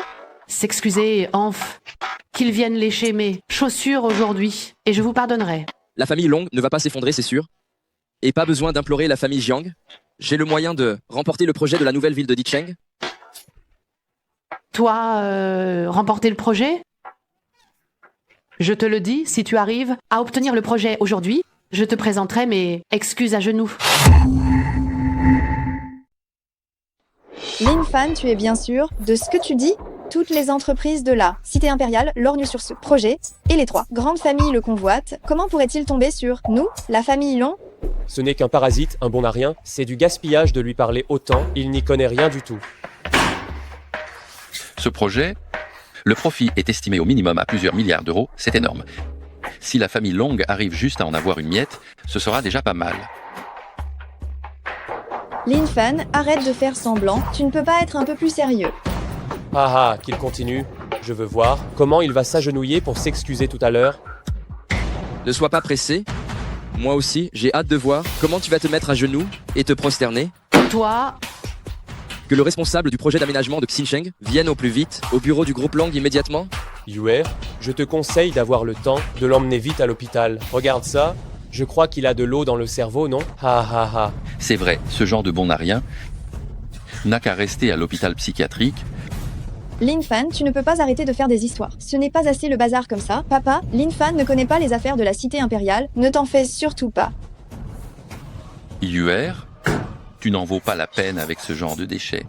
S'excuser, enf. Qu'ils viennent lécher mes chaussures aujourd'hui, et je vous pardonnerai. La famille Long ne va pas s'effondrer, c'est sûr. Et pas besoin d'implorer la famille Jiang. J'ai le moyen de remporter le projet de la nouvelle ville de Dicheng. Toi, remporter le projet? Je te le dis, si tu arrives à obtenir le projet aujourd'hui, je te présenterai mes excuses à genoux. Lin Fan, tu es bien sûr de ce que tu dis? Toutes les entreprises de la cité impériale lorgnent sur ce projet, et les 3 grandes familles le convoitent. Comment pourrait-il tomber sur nous, la famille Long? Ce n'est qu'un parasite, un bon à rien. C'est du gaspillage de lui parler autant. Il n'y connaît rien du tout. Ce projet, le profit est estimé au minimum à plusieurs milliards d'euros, c'est énorme. Si la famille Long arrive juste à en avoir une miette, ce sera déjà pas mal. Lin Fan, arrête de faire semblant, tu ne peux pas être un peu plus sérieux. Ah ah, qu'il continue. Je veux voir comment il va s'agenouiller pour s'excuser tout à l'heure. Ne sois pas pressé. Moi aussi, j'ai hâte de voir comment tu vas te mettre à genoux et te prosterner. Toi, Que le responsable du projet d'aménagement de Xincheng vienne au plus vite au bureau du groupe Long immédiatement. Yuer, je te conseille d'avoir le temps de l'emmener vite à l'hôpital. Regarde ça. Je crois qu'il a de l'eau dans le cerveau, non? Ha ha ha. C'est vrai, ce genre de bon à rien n'a qu'à rester à l'hôpital psychiatrique. Lin Fan, tu ne peux pas arrêter de faire des histoires. Ce n'est pas assez le bazar comme ça. Papa, Lin Fan ne connaît pas les affaires de la cité impériale. Ne t'en fais surtout pas. Yuer, tu n'en vaux pas la peine avec ce genre de déchets.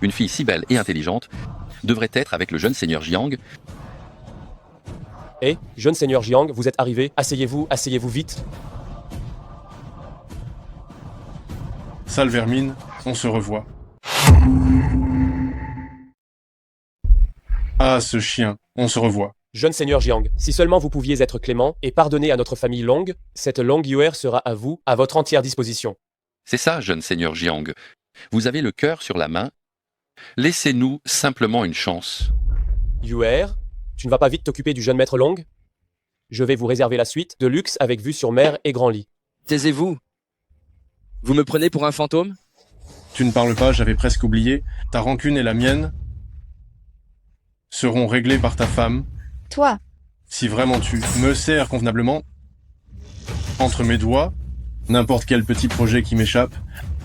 Une fille si belle et intelligente devrait être avec le jeune Seigneur Jiang. Eh, jeune Seigneur Jiang, vous êtes arrivé. Asseyez-vous vite. Sale vermine, on se revoit. Ah, ce chien, on se revoit. Jeune Seigneur Jiang, si seulement vous pouviez être clément et pardonner à notre famille Long, cette Long Yuer sera à vous, à votre entière disposition. C'est ça, jeune Seigneur Jiang. Vous avez le cœur sur la main. Laissez-nous simplement une chance. Yuer, tu ne vas pas vite t'occuper du jeune maître Long? Je vais vous réserver la suite de luxe avec vue sur mer et grand lit. Taisez-vous. Vous me prenez pour un fantôme? Tu ne parles pas, j'avais presque oublié. Ta rancune et la mienne seront réglées par ta femme. Toi, Si vraiment tu me sers convenablement, entre mes doigts, n'importe quel petit projet qui m'échappe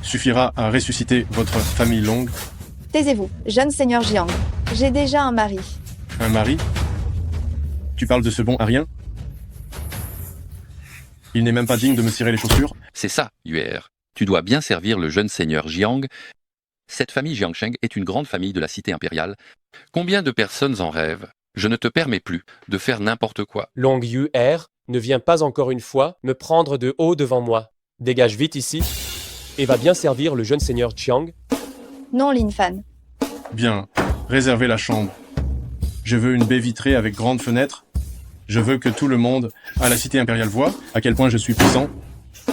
suffira à ressusciter votre famille Long. taisez-vous, jeune Seigneur Jiang. J'ai déjà un mari. Un mari? Tu parles de ce bon à rien? Il n'est même pas digne de me cirer les chaussures. C'est ça, Yuer. Tu dois bien servir le jeune Seigneur Jiang. Cette famille Jiangsheng est une grande famille de la cité impériale. Combien de personnes en rêvent? Je ne te permets plus de faire n'importe quoi. Long Yuer, ne viens pas encore une fois me prendre de haut devant moi. Dégage vite ici et va bien servir le jeune Seigneur Jiang. Non, Lin Fan. Bien, réservez la chambre. Je veux une baie vitrée avec grande fenêtre. Je veux que tout le monde à la cité impériale voie à quel point je suis puissant.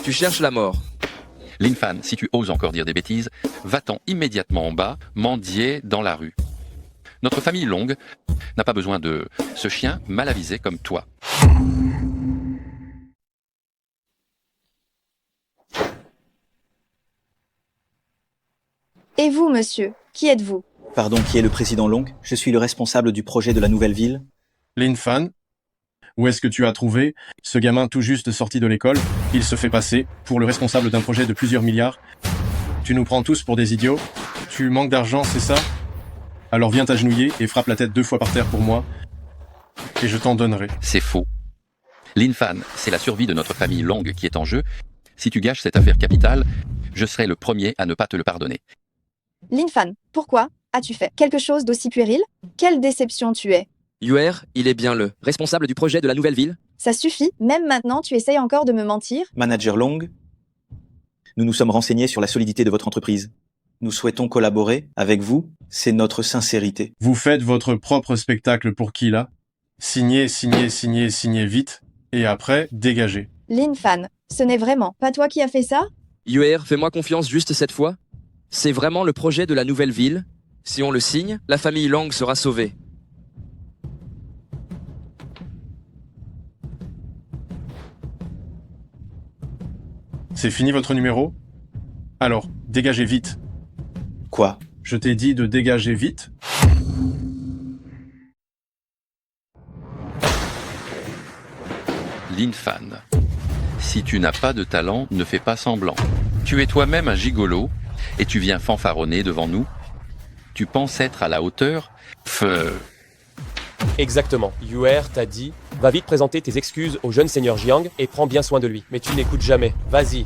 Tu cherches la mort. Lin Fan, si tu oses encore dire des bêtises, va-t'en immédiatement en bas, mendier dans la rue. Notre famille Long n'a pas besoin de ce chien mal avisé comme toi. Et vous, monsieur, qui êtes-vous? Pardon, qui est le président Long? Je suis le responsable du projet de la nouvelle ville. Lin Fan, Où est-ce que tu as trouvé ce gamin tout juste sorti de l'école? Il se fait passer pour le responsable d'un projet de plusieurs milliards. Tu nous prends tous pour des idiots? Tu manques d'argent, c'est ça? Alors viens t'agenouiller et frappe la tête 2 fois par terre pour moi, et je t'en donnerai. C'est faux. Lin Fan, c'est la survie de notre famille Long qui est en jeu. Si tu gâches cette affaire capitale, je serai le premier à ne pas te le pardonner. Lin Fan, pourquoi as-tu fait quelque chose d'aussi puéril? Quelle déception tu es. UR, il est bien le responsable du projet de la nouvelle ville. Ça suffit, même maintenant tu essayes encore de me mentir? Manager Long, nous nous sommes renseignés sur la solidité de votre entreprise. Nous souhaitons collaborer avec vous, c'est notre sincérité. Vous faites votre propre spectacle pour qui là? Signez, signez, signez, signez vite, et après, dégagez. Lin Fan, ce n'est vraiment pas toi qui as fait ça? UR, fais-moi confiance juste cette fois. C'est vraiment le projet de la nouvelle ville. Si on le signe, la famille Long sera sauvée. C'est fini votre numéro? Alors, dégagez vite. Quoi? Je t'ai dit de dégager vite. Lin Fan, si tu n'as pas de talent, ne fais pas semblant. Tu es toi-même un gigolo et tu viens fanfaronner devant nous. Tu penses être à la hauteur? Exactement. UR t'a dit, va vite présenter tes excuses au jeune seigneur Jiang et prends bien soin de lui. Mais tu n'écoutes jamais. Vas-y.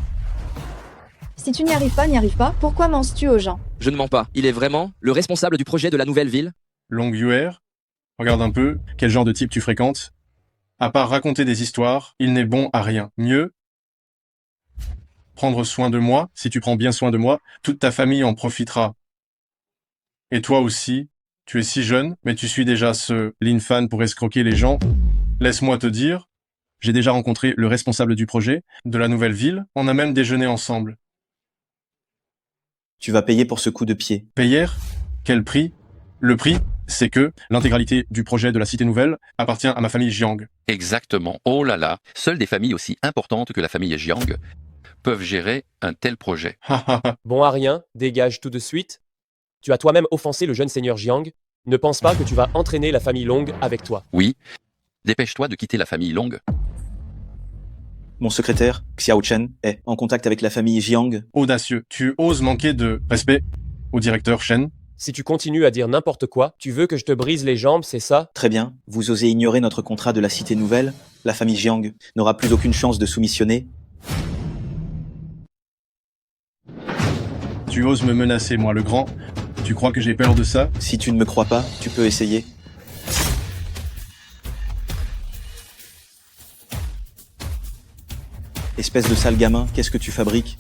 Si tu n'y arrives pas, pourquoi mens-tu aux gens? Je ne mens pas. Il est vraiment le responsable du projet de la nouvelle ville. Long UR, regarde un peu, quel genre de type tu fréquentes? À part raconter des histoires, il n'est bon à rien. Mieux, prendre soin de moi. Si tu prends bien soin de moi, toute ta famille en profitera. Et toi aussi, tu es si jeune, mais tu suis déjà ce Lin Fan pour escroquer les gens. Laisse-moi te dire, j'ai déjà rencontré le responsable du projet, de la nouvelle ville, on a même déjeuné ensemble. Tu vas payer pour ce coup de pied. Payer? Quel prix? Le prix, c'est que l'intégralité du projet de la Cité Nouvelle appartient à ma famille Jiang. Exactement. Oh là là, seules des familles aussi importantes que la famille Jiang peuvent gérer un tel projet. Bon à rien, dégage tout de suite. Tu as toi-même offensé le jeune seigneur Jiang. Ne pense pas que tu vas entraîner la famille Long avec toi. Oui, dépêche-toi de quitter la famille Long. Mon secrétaire, Xiao Chen, est en contact avec la famille Jiang. Audacieux, tu oses manquer de respect au directeur Shen? Si tu continues à dire n'importe quoi, tu veux que je te brise les jambes, c'est ça? Très bien, vous osez ignorer notre contrat de la Cité Nouvelle? La famille Jiang n'aura plus aucune chance de soumissionner. Tu oses me menacer, moi le grand? Tu crois que j'ai peur de ça? Si tu ne me crois pas, tu peux essayer. Espèce de sale gamin, qu'est-ce que tu fabriques?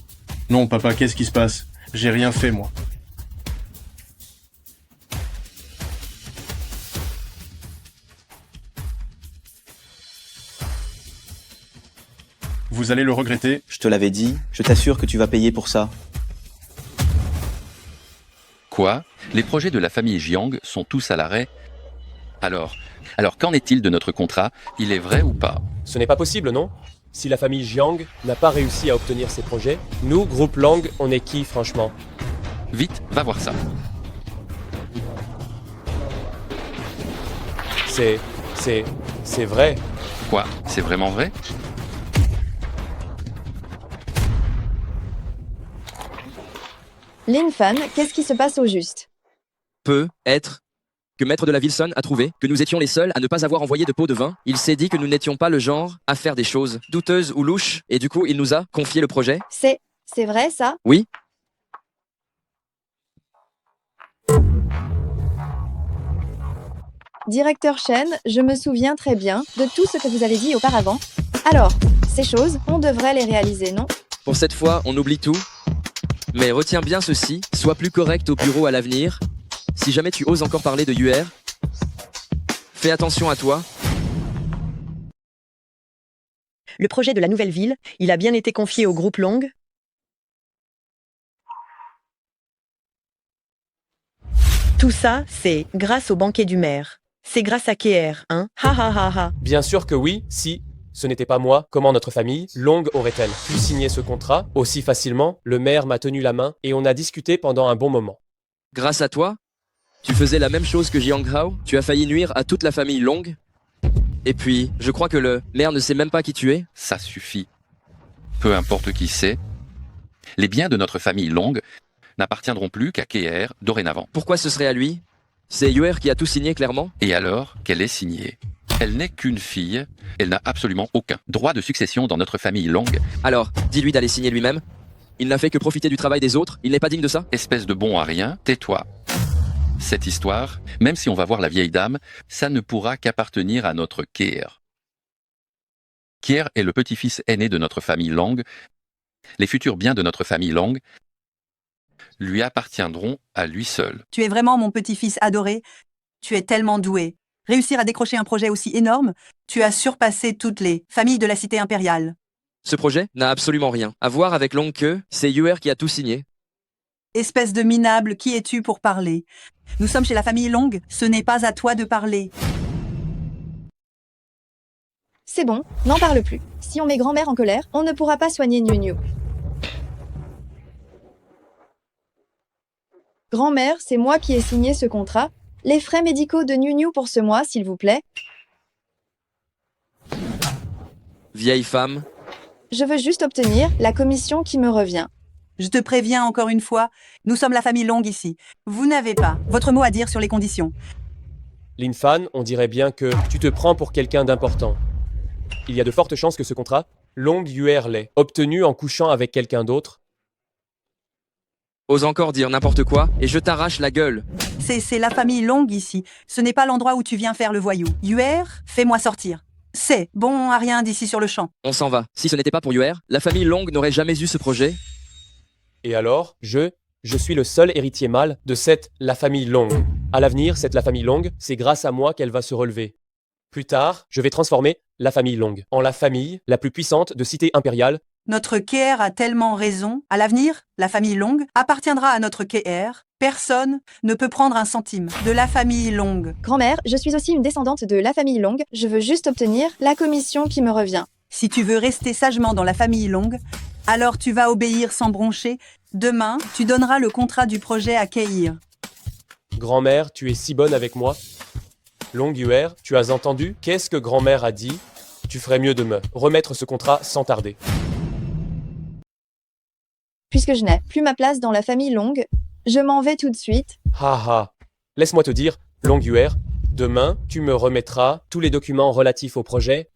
Non, papa, qu'est-ce qui se passe? J'ai rien fait, moi. Vous allez le regretter. Je te l'avais dit, je t'assure que tu vas payer pour ça. Quoi? Les projets de la famille Jiang sont tous à l'arrêt? Alors qu'en est-il de notre contrat? Il est vrai ou pas? Ce n'est pas possible, non? Si la famille Jiang n'a pas réussi à obtenir ses projets, nous, groupe Long, on est qui, franchement? Vite, va voir ça. C'est vrai. Quoi? C'est vraiment vrai? Lin Fan, qu'est-ce qui se passe au juste? Peut être que Maître de la Wilson a trouvé que nous étions les seuls à ne pas avoir envoyé de pot de vin. Il s'est dit que nous n'étions pas le genre à faire des choses douteuses ou louches, et du coup, il nous a confié le projet. C'est vrai, ça? Oui. Directeur Shen, je me souviens très bien de tout ce que vous avez dit auparavant. Alors, ces choses, on devrait les réaliser, non? Pour cette fois, on oublie tout. Mais retiens bien ceci, sois plus correct au bureau à l'avenir. Si jamais tu oses encore parler de UR, fais attention à toi. Le projet de la nouvelle ville, il a bien été confié au groupe Long. Tout ça, c'est grâce au banquet du maire. C'est grâce à KR, hein? Ha ha ha ha. Bien sûr que oui, si ce n'était pas moi, comment notre famille, Long, aurait-elle pu signer ce contrat aussi facilement? Le maire m'a tenu la main et on a discuté pendant un bon moment. Grâce à toi, tu faisais la même chose que Jiang Hao. Tu as failli nuire à toute la famille Long. Et puis, je crois que le maire ne sait même pas qui tu es. Ça suffit. Peu importe qui c'est, les biens de notre famille Long n'appartiendront plus qu'à Keir dorénavant. Pourquoi ce serait à lui? C'est Yuer qui a tout signé clairement. Et alors qu'elle est signée? Elle n'est qu'une fille, elle n'a absolument aucun droit de succession dans notre famille Long. Alors, dis-lui d'aller signer lui-même. Il n'a fait que profiter du travail des autres, il n'est pas digne de ça? Espèce de bon à rien, tais-toi. Cette histoire, même si on va voir la vieille dame, ça ne pourra qu'appartenir à notre Keir. Keir est le petit-fils aîné de notre famille Long. Les futurs biens de notre famille Long lui appartiendront à lui seul. Tu es vraiment mon petit-fils adoré. Tu es tellement doué. Réussir à décrocher un projet aussi énorme, tu as surpassé toutes les familles de la cité impériale. Ce projet n'a absolument rien à voir avec Long Que, c'est Yuer qui a tout signé. Espèce de minable, qui es-tu pour parler? Nous sommes chez la famille Long, ce n'est pas à toi de parler. C'est bon, n'en parle plus. Si on met grand-mère en colère, on ne pourra pas soigner Niu. Grand-mère, c'est moi qui ai signé ce contrat. Les frais médicaux de Niu pour ce mois, s'il vous plaît. Vieille femme. Je veux juste obtenir la commission qui me revient. Je te préviens encore une fois, nous sommes la famille Long ici. Vous n'avez pas votre mot à dire sur les conditions. Lin Fan, on dirait bien que tu te prends pour quelqu'un d'important. Il y a de fortes chances que ce contrat, Long Yuer l'ait obtenu en couchant avec quelqu'un d'autre. Ose encore dire n'importe quoi et je t'arrache la gueule. C'est la famille Long ici. Ce n'est pas l'endroit où tu viens faire le voyou. Yuer, fais-moi sortir. C'est bon à rien d'ici sur le champ. On s'en va. Si ce n'était pas pour Yuer, la famille Long n'aurait jamais eu ce projet. Et alors, je suis le seul héritier mâle de la famille Long. À l'avenir, la famille Long, c'est grâce à moi qu'elle va se relever. Plus tard, je vais transformer la famille Long en la famille la plus puissante de cité impériale. Notre Keir a tellement raison. À l'avenir, la famille Long appartiendra à notre Keir. Personne ne peut prendre un centime de la famille Long. Grand-mère, je suis aussi une descendante de la famille Long. Je veux juste obtenir la commission qui me revient. Si tu veux rester sagement dans la famille Long, alors tu vas obéir sans broncher. Demain, tu donneras le contrat du projet à Keir. Grand-mère, tu es si bonne avec moi. Long Yuer, tu as entendu? Qu'est-ce que grand-mère a dit? Tu ferais mieux de me remettre ce contrat sans tarder. Puisque je n'ai plus ma place dans la famille Long, je m'en vais tout de suite. Ha. Laisse-moi te dire, Long Yuer, demain, tu me remettras tous les documents relatifs au projet.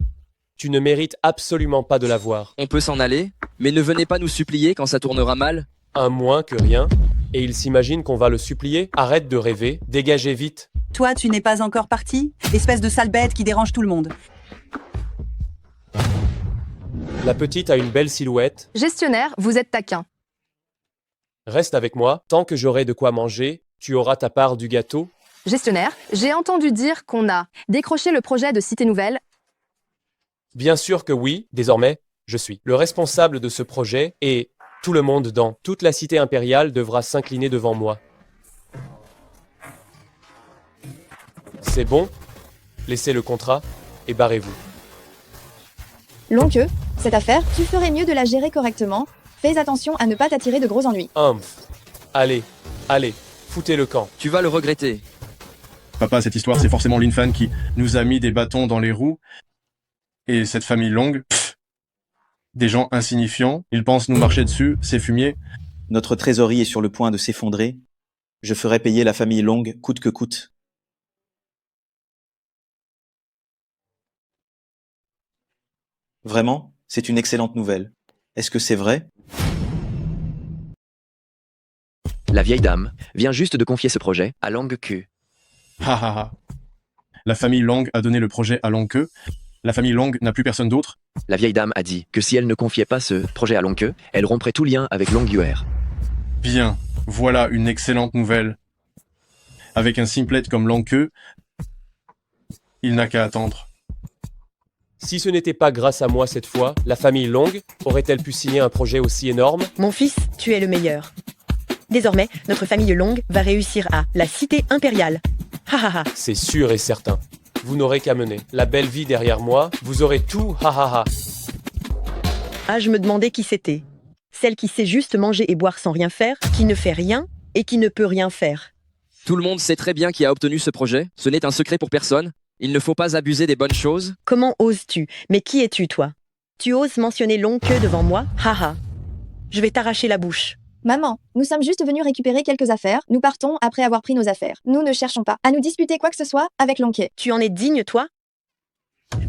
Tu ne mérites absolument pas de l'avoir. On peut s'en aller, mais ne venez pas nous supplier quand ça tournera mal. Un moins que rien. Et il s'imagine qu'on va le supplier. Arrête de rêver, dégagez vite. Toi, tu n'es pas encore parti? Espèce de sale bête qui dérange tout le monde. La petite a une belle silhouette. Gestionnaire, vous êtes taquin. Reste avec moi. Tant que j'aurai de quoi manger, tu auras ta part du gâteau. Gestionnaire, j'ai entendu dire qu'on a décroché le projet de Cité Nouvelle. Bien sûr que oui, désormais, je suis le responsable de ce projet et tout le monde dans toute la cité impériale devra s'incliner devant moi. C'est bon? Laissez le contrat et barrez-vous. Long Que, cette affaire, tu ferais mieux de la gérer correctement. Fais attention à ne pas t'attirer de gros ennuis. Allez, foutez le camp. Tu vas le regretter. Papa, cette histoire, c'est forcément Lin Fan qui nous a mis des bâtons dans les roues. Et cette famille Long, des gens insignifiants, ils pensent nous marcher dessus, c'est fumier. Notre trésorerie est sur le point de s'effondrer. Je ferai payer la famille Long coûte que coûte. Vraiment, c'est une excellente nouvelle. Est-ce que c'est vrai? La vieille dame vient juste de confier ce projet à Long Que. Ha. La famille Long a donné le projet à Long Que. La famille Long n'a plus personne d'autre. La vieille dame a dit que si elle ne confiait pas ce projet à Long Que, elle romprait tout lien avec Long Yuer. Bien, voilà une excellente nouvelle. Avec un simplette comme Long Que, il n'a qu'à attendre. Si ce n'était pas grâce à moi cette fois, la famille Long aurait-elle pu signer un projet aussi énorme? Mon fils, tu es le meilleur. Désormais, notre famille Long va réussir à la cité impériale. Ha. C'est sûr et certain. Vous n'aurez qu'à mener la belle vie derrière moi, vous aurez tout, ha. Ah, je me demandais qui c'était. Celle qui sait juste manger et boire sans rien faire, qui ne fait rien et qui ne peut rien faire. Tout le monde sait très bien qui a obtenu ce projet. Ce n'est un secret pour personne. Il ne faut pas abuser des bonnes choses. Comment oses-tu? Mais qui es-tu, toi? Tu oses mentionner l'oncle devant moi? Haha. Je vais t'arracher la bouche. Maman, nous sommes juste venus récupérer quelques affaires. Nous partons après avoir pris nos affaires. Nous ne cherchons pas à nous disputer quoi que ce soit avec l'oncle. Tu en es digne, toi?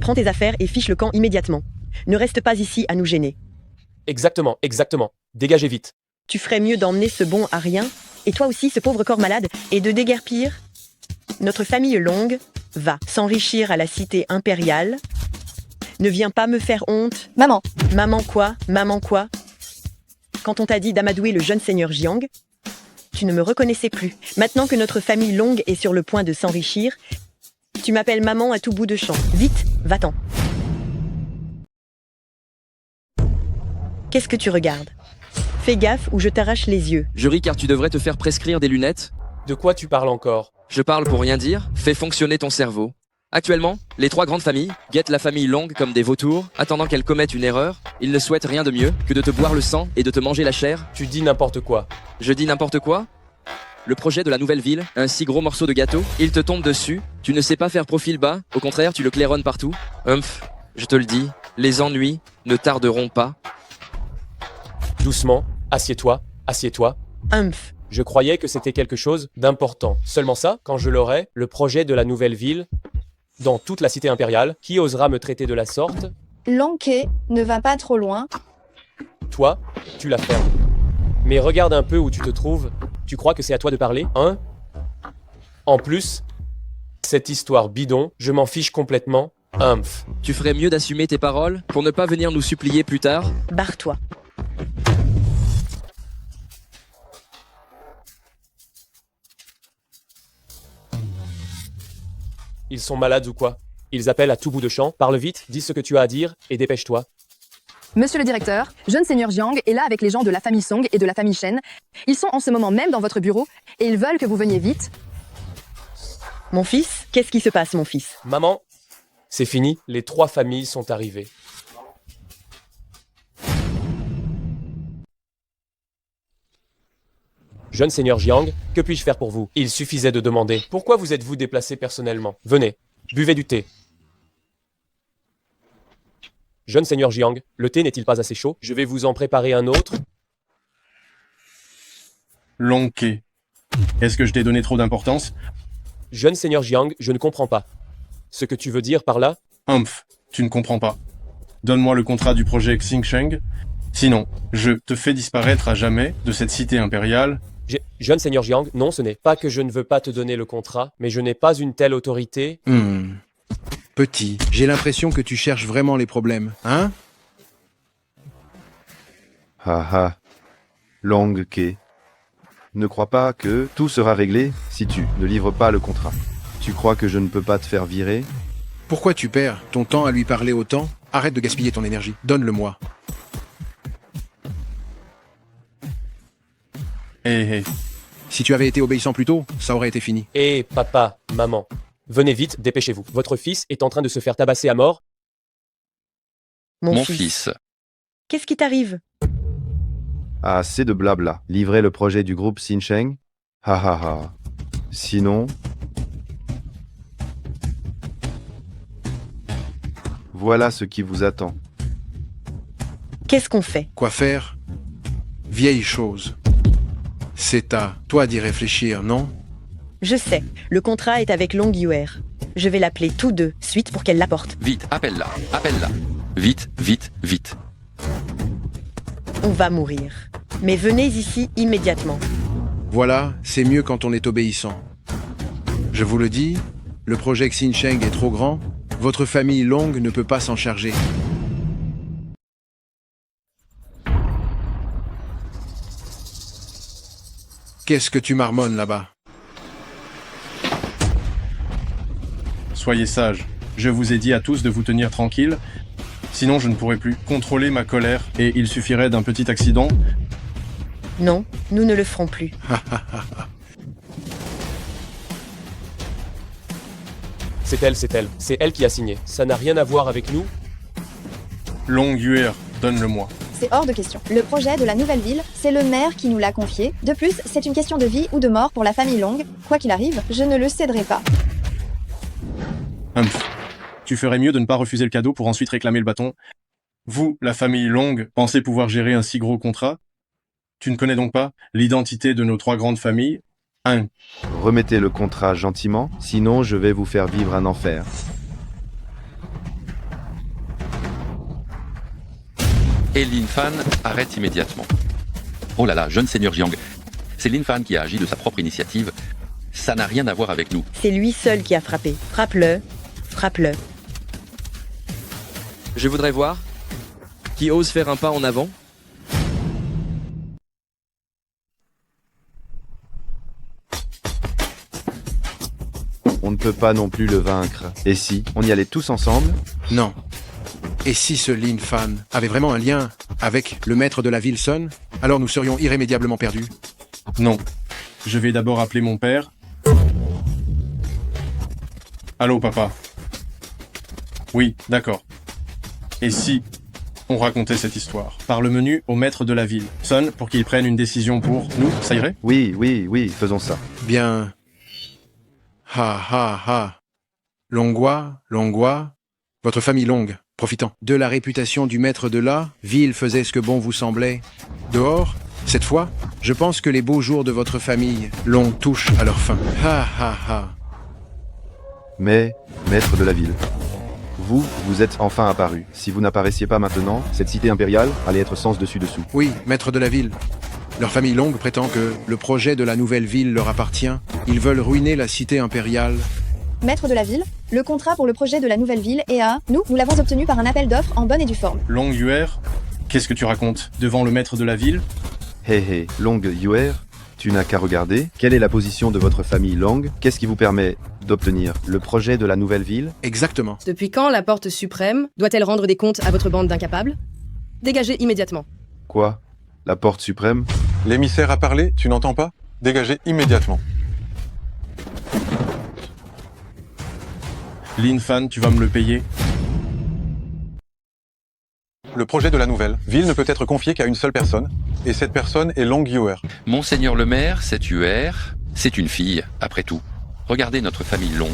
Prends tes affaires et fiche le camp immédiatement. Ne reste pas ici à nous gêner. Exactement, exactement. Dégagez vite. Tu ferais mieux d'emmener ce bon à rien, et toi aussi ce pauvre corps malade, et de déguerpir. Notre famille longue va s'enrichir à la cité impériale. Ne viens pas me faire honte. Maman. Maman quoi? Maman quoi? Quand on t'a dit d'amadouer le jeune seigneur Jiang, tu ne me reconnaissais plus. Maintenant que notre famille longue est sur le point de s'enrichir, tu m'appelles maman à tout bout de champ. Vite, va-t'en. Qu'est-ce que tu regardes? Fais gaffe ou je t'arrache les yeux. Je ris car tu devrais te faire prescrire des lunettes. De quoi tu parles encore? Je parle pour rien dire. Fais fonctionner ton cerveau. Actuellement, les 3 grandes familles guettent la famille Long comme des vautours, attendant qu'elle commette une erreur. Ils ne souhaitent rien de mieux que de te boire le sang et de te manger la chair. Tu dis n'importe quoi. Je dis n'importe quoi? Le projet de la nouvelle ville, un si gros morceau de gâteau, il te tombe dessus. Tu ne sais pas faire profil bas, au contraire, tu le claironnes partout. Je te le dis, les ennuis ne tarderont pas. Doucement, assieds-toi, assieds-toi. Je croyais que c'était quelque chose d'important. Seulement ça, quand je l'aurai, le projet de la nouvelle ville, dans toute la cité impériale, qui osera me traiter de la sorte? L'oncle ne va pas trop loin. Toi, tu la fermes. Mais regarde un peu où tu te trouves. Tu crois que c'est à toi de parler, hein? En plus, cette histoire bidon, je m'en fiche complètement. Tu ferais mieux d'assumer tes paroles pour ne pas venir nous supplier plus tard. Barre-toi. Ils sont malades ou quoi? Ils appellent à tout bout de champ. Parle vite, dis ce que tu as à dire et dépêche-toi. Monsieur le directeur, jeune seigneur Jiang est là avec les gens de la famille Song et de la famille Shen. Ils sont en ce moment même dans votre bureau et ils veulent que vous veniez vite. Mon fils? Qu'est-ce qui se passe, mon fils? Maman, c'est fini, les 3 familles sont arrivées. Jeune seigneur Jiang, que puis-je faire pour vous? Il suffisait de demander. Pourquoi vous êtes-vous déplacé personnellement? Venez, buvez du thé. Jeune seigneur Jiang, le thé n'est-il pas assez chaud? Je vais vous en préparer un autre. L'oncle. Est-ce que je t'ai donné trop d'importance? Jeune seigneur Jiang, je ne comprends pas. Ce que tu veux dire par là? Tu ne comprends pas. Donne-moi le contrat du projet Xingsheng. Sinon, je te fais disparaître à jamais de cette cité impériale. Jeune seigneur Jiang, non, ce n'est pas que je ne veux pas te donner le contrat, mais je n'ai pas une telle autorité. Petit, j'ai l'impression que tu cherches vraiment les problèmes, hein? Haha. Long Ke. Ne crois pas que tout sera réglé si tu ne livres pas le contrat. Tu crois que je ne peux pas te faire virer? Pourquoi tu perds ton temps à lui parler autant? Arrête de gaspiller ton énergie. Donne-le-moi. Si tu avais été obéissant plus tôt, ça aurait été fini. Papa, maman, venez vite, dépêchez-vous. Votre fils est en train de se faire tabasser à mort. Mon fils. Qu'est-ce qui t'arrive? Assez de blabla. Livrer le projet du groupe Xingsheng? Ha. Sinon... Voilà ce qui vous attend. Qu'est-ce qu'on fait? Quoi faire? Vieille chose. C'est à toi d'y réfléchir, non? Je sais, le contrat est avec Long Yuer. Je vais l'appeler tous deux, suite pour qu'elle l'apporte. Vite, appelle-la, appelle-la. Vite, vite, vite. On va mourir. Mais venez ici immédiatement. Voilà, c'est mieux quand on est obéissant. Je vous le dis, le projet Xingsheng est trop grand, votre famille Long ne peut pas s'en charger. Qu'est-ce que tu marmonnes là-bas? Soyez sages. Je vous ai dit à tous de vous tenir tranquilles. Sinon, je ne pourrais plus contrôler ma colère et il suffirait d'un petit accident. Non, nous ne le ferons plus. C'est elle. C'est elle qui a signé. Ça n'a rien à voir avec nous. Long Yuer, donne-le-moi. C'est hors de question. Le projet de la nouvelle ville, c'est le maire qui nous l'a confié. De plus, c'est une question de vie ou de mort pour la famille Long. Quoi qu'il arrive, je ne le céderai pas. Tu ferais mieux de ne pas refuser le cadeau pour ensuite réclamer le bâton. Vous, la famille Long, pensez pouvoir gérer un si gros contrat? Tu ne connais donc pas l'identité de nos 3 grandes familles? Remettez le contrat gentiment, sinon je vais vous faire vivre un enfer. Et Lin Fan arrête immédiatement. Oh là là, jeune seigneur Jiang. C'est Lin Fan qui a agi de sa propre initiative. Ça n'a rien à voir avec nous. C'est lui seul qui a frappé. Frappe-le. Frappe-le. Je voudrais voir qui ose faire un pas en avant. On ne peut pas non plus le vaincre. Et si, on y allait tous ensemble? Non. Et si ce Lin Fan avait vraiment un lien avec le maître de la ville Sun, alors nous serions irrémédiablement perdus. Non. Je vais d'abord appeler mon père. Allô, papa? Oui, d'accord. Et si on racontait cette histoire par le menu au maître de la ville, Sun, pour qu'il prenne une décision pour nous, ça irait? Oui, faisons ça. Bien. Ha. Longua, votre famille Long, profitant de la réputation du maître de la ville, faisait ce que bon vous semblait. Dehors, cette fois, je pense que les beaux jours de votre famille Long touchent à leur fin. Ha. Mais, maître de la ville, vous êtes enfin apparu. Si vous n'apparaissiez pas maintenant, cette cité impériale allait être sens dessus-dessous. Oui, maître de la ville. Leur famille Long prétend que le projet de la nouvelle ville leur appartient. Ils veulent ruiner la cité impériale. Maître de la ville, le contrat pour le projet de la nouvelle ville est à nous l'avons obtenu par un appel d'offres en bonne et due forme. Long Yuer, qu'est-ce que tu racontes? Devant le maître de la ville? Hé, Long Yuer, tu n'as qu'à regarder. Quelle est la position de votre famille Long? Qu'est-ce qui vous permet d'obtenir le projet de la nouvelle ville? Exactement. Depuis quand la porte suprême doit-elle rendre des comptes à votre bande d'incapables? Dégagez immédiatement. Quoi? La porte suprême? L'émissaire a parlé, tu n'entends pas? Dégagez immédiatement. Lin Fan, tu vas me le payer? Le projet de la nouvelle ville ne peut être confié qu'à une seule personne, et cette personne est Long Yuer. Monseigneur le maire, cette Yuer, c'est une fille, après tout. Regardez notre famille Long.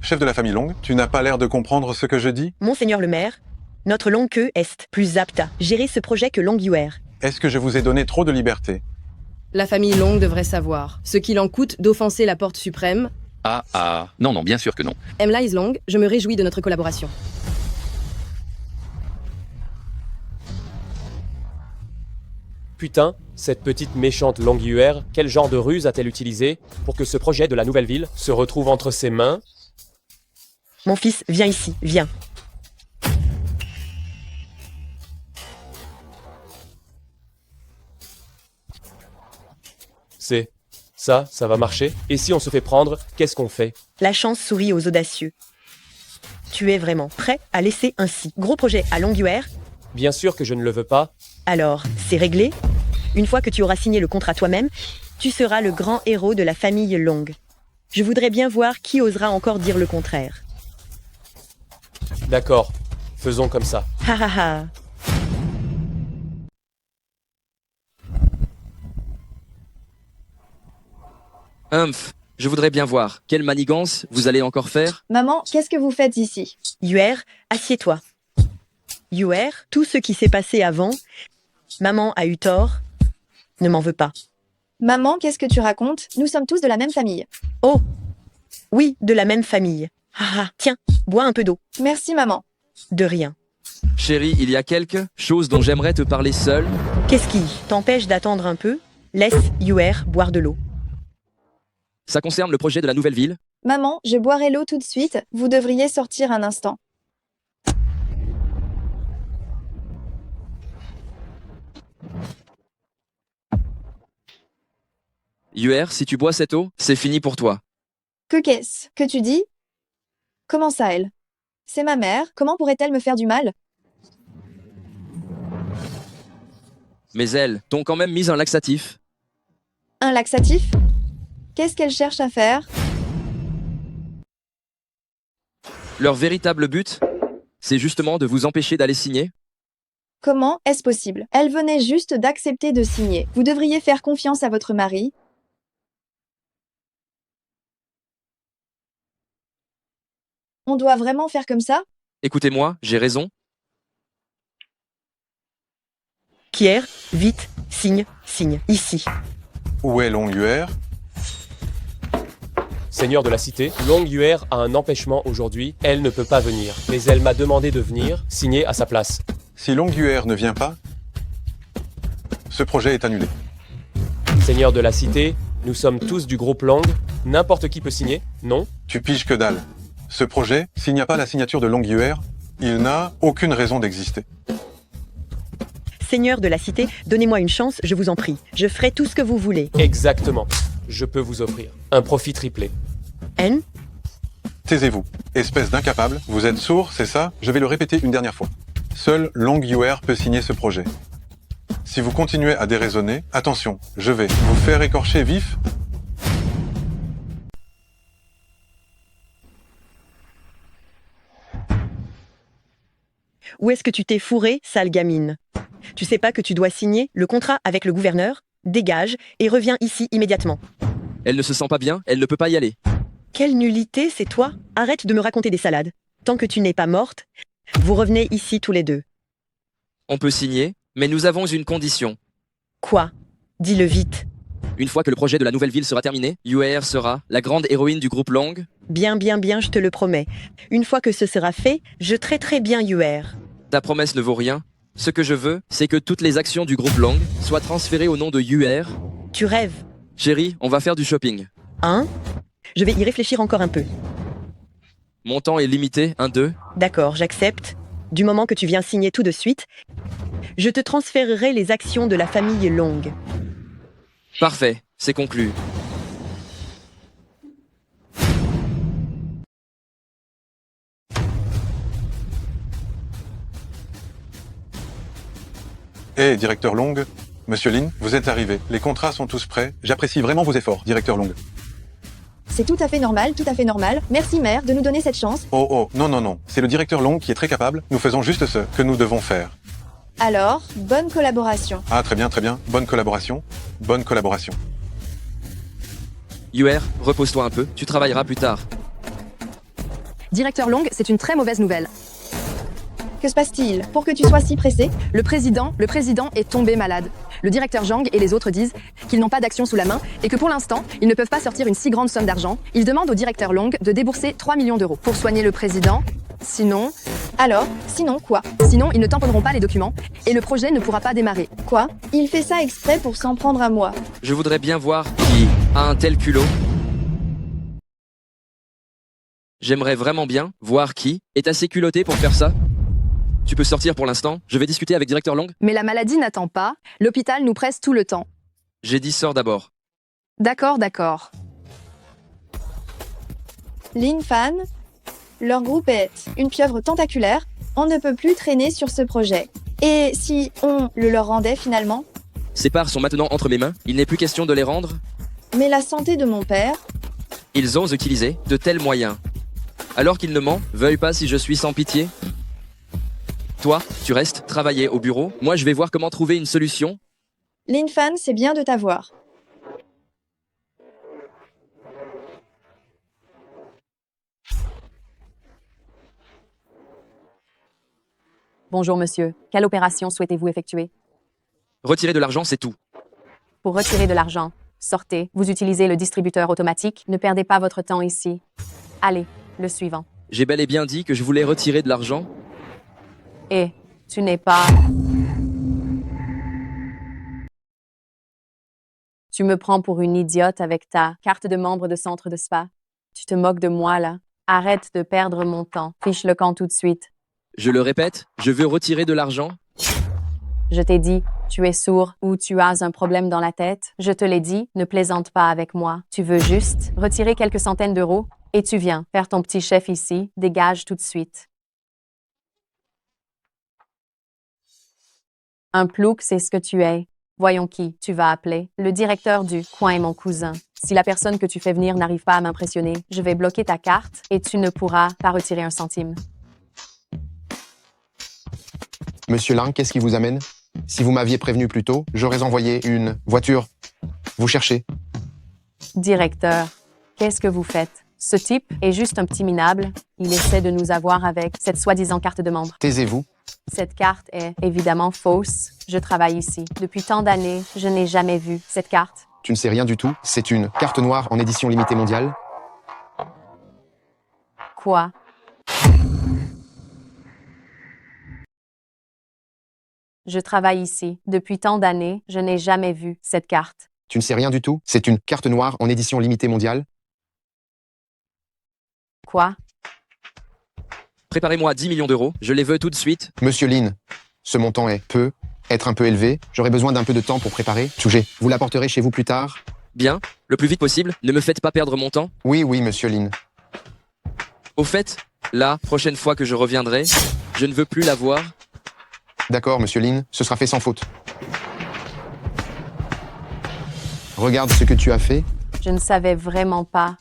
Chef de la famille Long, tu n'as pas l'air de comprendre ce que je dis? Monseigneur le maire, notre Long queue est plus apte à gérer ce projet que Long Yuer. Est-ce que je vous ai donné trop de liberté? La famille Long devrait savoir ce qu'il en coûte d'offenser la porte suprême. Non, bien sûr que non. Emlise Long, je me réjouis de notre collaboration. Putain, cette petite méchante Long Yuer, quel genre de ruse a-t-elle utilisé pour que ce projet de la nouvelle ville se retrouve entre ses mains? Mon fils, viens ici, viens. Ça va marcher. Et si on se fait prendre, qu'est-ce qu'on fait? La chance sourit aux audacieux. Tu es vraiment prêt à laisser un si gros projet à Long Yuer? Bien sûr que je ne le veux pas. Alors, c'est réglé. Une fois que tu auras signé le contrat toi-même, tu seras le grand héros de la famille Long. Je voudrais bien voir qui osera encore dire le contraire. D'accord, faisons comme ça. Ha. Je voudrais bien voir. Quelle manigance vous allez encore faire? Maman, qu'est-ce que vous faites ici? Yuer, assieds-toi. Yuer, tout ce qui s'est passé avant, maman a eu tort, ne m'en veux pas. Maman, qu'est-ce que tu racontes? Nous sommes tous de la même famille. Oh, oui, de la même famille. Tiens, bois un peu d'eau. Merci, maman. De rien. Chérie, il y a quelque chose dont j'aimerais te parler seul. Qu'est-ce qui t'empêche d'attendre un peu? Laisse Yuer boire de l'eau. Ça concerne le projet de la nouvelle ville. Maman, je boirai l'eau tout de suite. Vous devriez sortir un instant. Yuer, si tu bois cette eau, c'est fini pour toi. Qu'est-ce que tu dis? Comment ça, elle? C'est ma mère, comment pourrait-elle me faire du mal? Mais elles t'ont quand même mis un laxatif. Un laxatif? Qu'est-ce qu'elle cherche à faire? Leur véritable but, c'est justement de vous empêcher d'aller signer. Comment est-ce possible? Elle venait juste d'accepter de signer. Vous devriez faire confiance à votre mari. On doit vraiment faire comme ça? Écoutez-moi, j'ai raison. Kier, vite, signe, ici. Où est Long Yuer? Seigneur de la cité, Long Yuer a un empêchement aujourd'hui, elle ne peut pas venir. Mais elle m'a demandé de venir, signer à sa place. Si Long Yuer ne vient pas, ce projet est annulé. Seigneur de la cité, nous sommes tous du groupe Long, n'importe qui peut signer, non? Tu piges que dalle. Ce projet, s'il n'y a pas la signature de Long Yuer, il n'a aucune raison d'exister. Seigneur de la cité, donnez-moi une chance, je vous en prie. Je ferai tout ce que vous voulez. Exactement. Je peux vous offrir un profit triplé. N. Taisez-vous. Espèce d'incapable, vous êtes sourd, c'est ça? Je vais le répéter une dernière fois. Seul Long Yuer peut signer ce projet. Si vous continuez à déraisonner, attention, je vais vous faire écorcher vif. Où est-ce que tu t'es fourré, sale gamine? Tu sais pas que tu dois signer le contrat avec le gouverneur? Dégage et reviens ici immédiatement. Elle ne se sent pas bien, elle ne peut pas y aller. Quelle nullité, c'est toi? Arrête de me raconter des salades. Tant que tu n'es pas morte, vous revenez ici tous les deux. On peut signer, mais nous avons une condition. Quoi? Dis-le vite. Une fois que le projet de la nouvelle ville sera terminé, Yuer sera la grande héroïne du groupe Long. Bien, je te le promets. Une fois que ce sera fait, je traiterai bien Yuer. Ta promesse ne vaut rien. Ce que je veux, c'est que toutes les actions du groupe Long soient transférées au nom de Yuer. Tu rêves. Chérie, on va faire du shopping. Hein? Je vais y réfléchir encore un peu. Mon temps est limité, 2. D'accord, j'accepte. Du moment que tu viens signer tout de suite, je te transférerai les actions de la famille Long. Parfait, c'est conclu. Hé, directeur Long, Monsieur Lin, vous êtes arrivé. Les contrats sont tous prêts. J'apprécie vraiment vos efforts, directeur Long. C'est tout à fait normal, tout à fait normal. Merci, maire, de nous donner cette chance. Oh, non. C'est le directeur Long qui est très capable. Nous faisons juste ce que nous devons faire. Alors, bonne collaboration. Ah, très bien. Bonne collaboration. Yuer, repose-toi un peu, tu travailleras plus tard. Directeur Long, c'est une très mauvaise nouvelle. Que se passe-t-il pour que tu sois si pressé? Le président est tombé malade. Le directeur Zhang et les autres disent qu'ils n'ont pas d'action sous la main et que pour l'instant, ils ne peuvent pas sortir une si grande somme d'argent. Ils demandent au directeur Long de débourser 3 millions d'euros pour soigner le président. Sinon... Alors, sinon quoi? Sinon, ils ne tamponneront pas les documents et le projet ne pourra pas démarrer. Quoi? Il fait ça exprès pour s'en prendre à moi. Je voudrais bien voir qui a un tel culot. J'aimerais vraiment bien voir qui est assez culotté pour faire ça. Tu peux sortir pour l'instant, je vais discuter avec directeur Long. Mais la maladie n'attend pas, l'hôpital nous presse tout le temps. J'ai dit sors d'abord. D'accord. Lin Fan, leur groupe est une pieuvre tentaculaire. On ne peut plus traîner sur ce projet. Et si on le leur rendait finalement? Ces parts sont maintenant entre mes mains, il n'est plus question de les rendre. Mais la santé de mon père? Ils osent utiliser de tels moyens. Alors qu'ils ne m'en veuillent pas si je suis sans pitié. Toi, tu restes travailler au bureau. Moi, je vais voir comment trouver une solution. Lin Fan, c'est bien de t'avoir. Bonjour monsieur, quelle opération souhaitez-vous effectuer? Retirer de l'argent, c'est tout. Pour retirer de l'argent, sortez, vous utilisez le distributeur automatique, ne perdez pas votre temps ici. Allez, le suivant. J'ai bel et bien dit que je voulais retirer de l'argent. Et tu n'es pas... Tu me prends pour une idiote avec ta carte de membre de centre de spa. Tu te moques de moi, là. Arrête de perdre mon temps. Fiche le camp tout de suite. Je le répète, je veux retirer de l'argent. Je t'ai dit, tu es sourd ou tu as un problème dans la tête. Je te l'ai dit, ne plaisante pas avec moi. Tu veux juste retirer quelques centaines d'euros et tu viens faire ton petit chef ici. Dégage tout de suite. Un plouc, c'est ce que tu es. Voyons qui tu vas appeler. Le directeur du coin est mon cousin. Si la personne que tu fais venir n'arrive pas à m'impressionner, je vais bloquer ta carte et tu ne pourras pas retirer un centime. Monsieur Lang, qu'est-ce qui vous amène? Si vous m'aviez prévenu plus tôt, j'aurais envoyé une voiture. Vous cherchez? Directeur, qu'est-ce que vous faites? Ce type est juste un petit minable. Il essaie de nous avoir avec cette soi-disant carte de membre. Taisez-vous. Cette carte est évidemment fausse. Je travaille ici. Depuis tant d'années, je n'ai jamais vu cette carte. Tu ne sais rien du tout. C'est une carte noire en édition limitée mondiale. Quoi? Je travaille ici. Depuis tant d'années, je n'ai jamais vu cette carte. Tu ne sais rien du tout. C'est une carte noire en édition limitée mondiale. Quoi? Préparez-moi 10 millions d'euros, je les veux tout de suite. Monsieur Lin, ce montant peut être un peu élevé. J'aurais besoin d'un peu de temps pour préparer. Chugé, vous l'apporterez chez vous plus tard? Bien, le plus vite possible, ne me faites pas perdre mon temps. Oui, monsieur Lin. Au fait, la prochaine fois que je reviendrai, je ne veux plus la voir. D'accord, monsieur Lin, ce sera fait sans faute. Regarde ce que tu as fait. Je ne savais vraiment pas.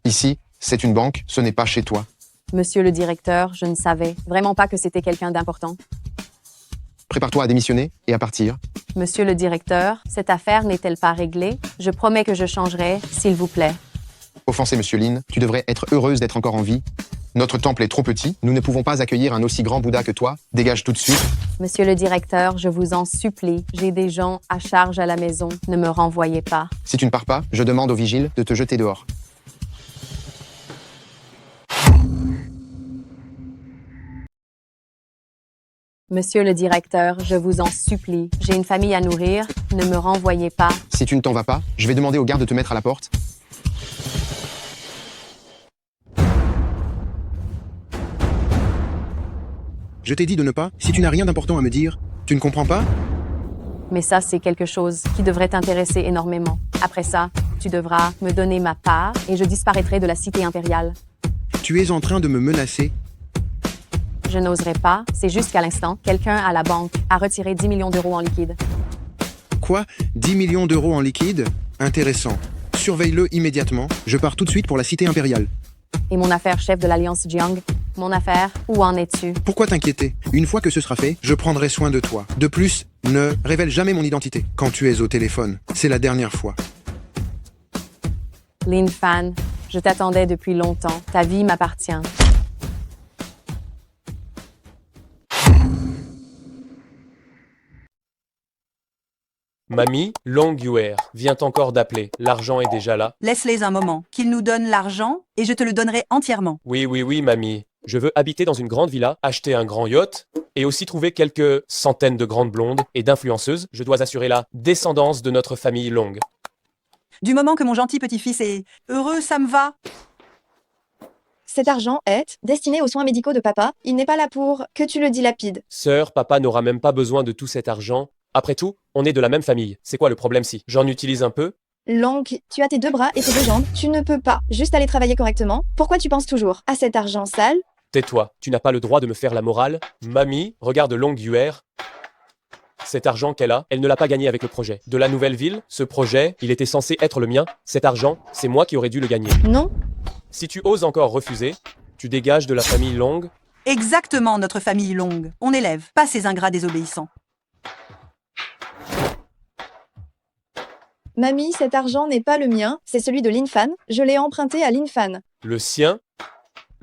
Ici, c'est une banque, ce n'est pas chez toi. Monsieur le directeur, je ne savais vraiment pas que c'était quelqu'un d'important. Prépare-toi à démissionner et à partir. Monsieur le directeur, cette affaire n'est-elle pas réglée? Je promets que je changerai, s'il vous plaît. Offensé, monsieur Lin, tu devrais être heureuse d'être encore en vie. Notre temple est trop petit, nous ne pouvons pas accueillir un aussi grand Bouddha que toi. Dégage tout de suite. Monsieur le directeur, je vous en supplie, j'ai des gens à charge à la maison, ne me renvoyez pas. Si tu ne pars pas, je demande au vigile de te jeter dehors. Monsieur le directeur, je vous en supplie, j'ai une famille à nourrir, ne me renvoyez pas. Si tu ne t'en vas pas, je vais demander aux gardes de te mettre à la porte. Je t'ai dit de ne pas. Si tu n'as rien d'important à me dire, tu ne comprends pas? Mais ça, c'est quelque chose qui devrait t'intéresser énormément. Après ça, tu devras me donner ma part et je disparaîtrai de la cité impériale. Tu es en train de me menacer? Je n'oserais pas, c'est juste qu'à l'instant, quelqu'un à la banque a retiré 10 millions d'euros en liquide. Quoi? 10 millions d'euros en liquide? Intéressant. Surveille-le immédiatement. Je pars tout de suite pour la cité impériale. Et mon affaire chef de l'Alliance Jiang? Mon affaire, où en es-tu? Pourquoi t'inquiéter? Une fois que ce sera fait, je prendrai soin de toi. De plus, ne révèle jamais mon identité quand tu es au téléphone. C'est la dernière fois. Lin Fan, je t'attendais depuis longtemps. Ta vie m'appartient. Mamie, Long Yuer vient encore d'appeler. L'argent est déjà là. Laisse-les un moment, qu'ils nous donnent l'argent et je te le donnerai entièrement. Oui, mamie. Je veux habiter dans une grande villa, acheter un grand yacht et aussi trouver quelques centaines de grandes blondes et d'influenceuses. Je dois assurer la descendance de notre famille Long. Du moment que mon gentil petit-fils est heureux, ça me va. Cet argent est destiné aux soins médicaux de papa. Il n'est pas là pour que tu le dilapides. Sœur, papa n'aura même pas besoin de tout cet argent. Après tout, on est de la même famille. C'est quoi le problème si j'en utilise un peu? Long, tu as tes 2 bras et tes 2 jambes. Tu ne peux pas juste aller travailler correctement. Pourquoi tu penses toujours à cet argent sale? Tais-toi, tu n'as pas le droit de me faire la morale. Mamie, regarde Long Yuer. Cet argent qu'elle a, elle ne l'a pas gagné avec le projet. De la nouvelle ville, ce projet, il était censé être le mien. Cet argent, c'est moi qui aurais dû le gagner. Non. Si tu oses encore refuser, tu dégages de la famille Long. Exactement, notre famille Long. On élève, pas ces ingrats désobéissants. Mamie, cet argent n'est pas le mien, c'est celui de Lin Fan. Je l'ai emprunté à Lin Fan. Le sien?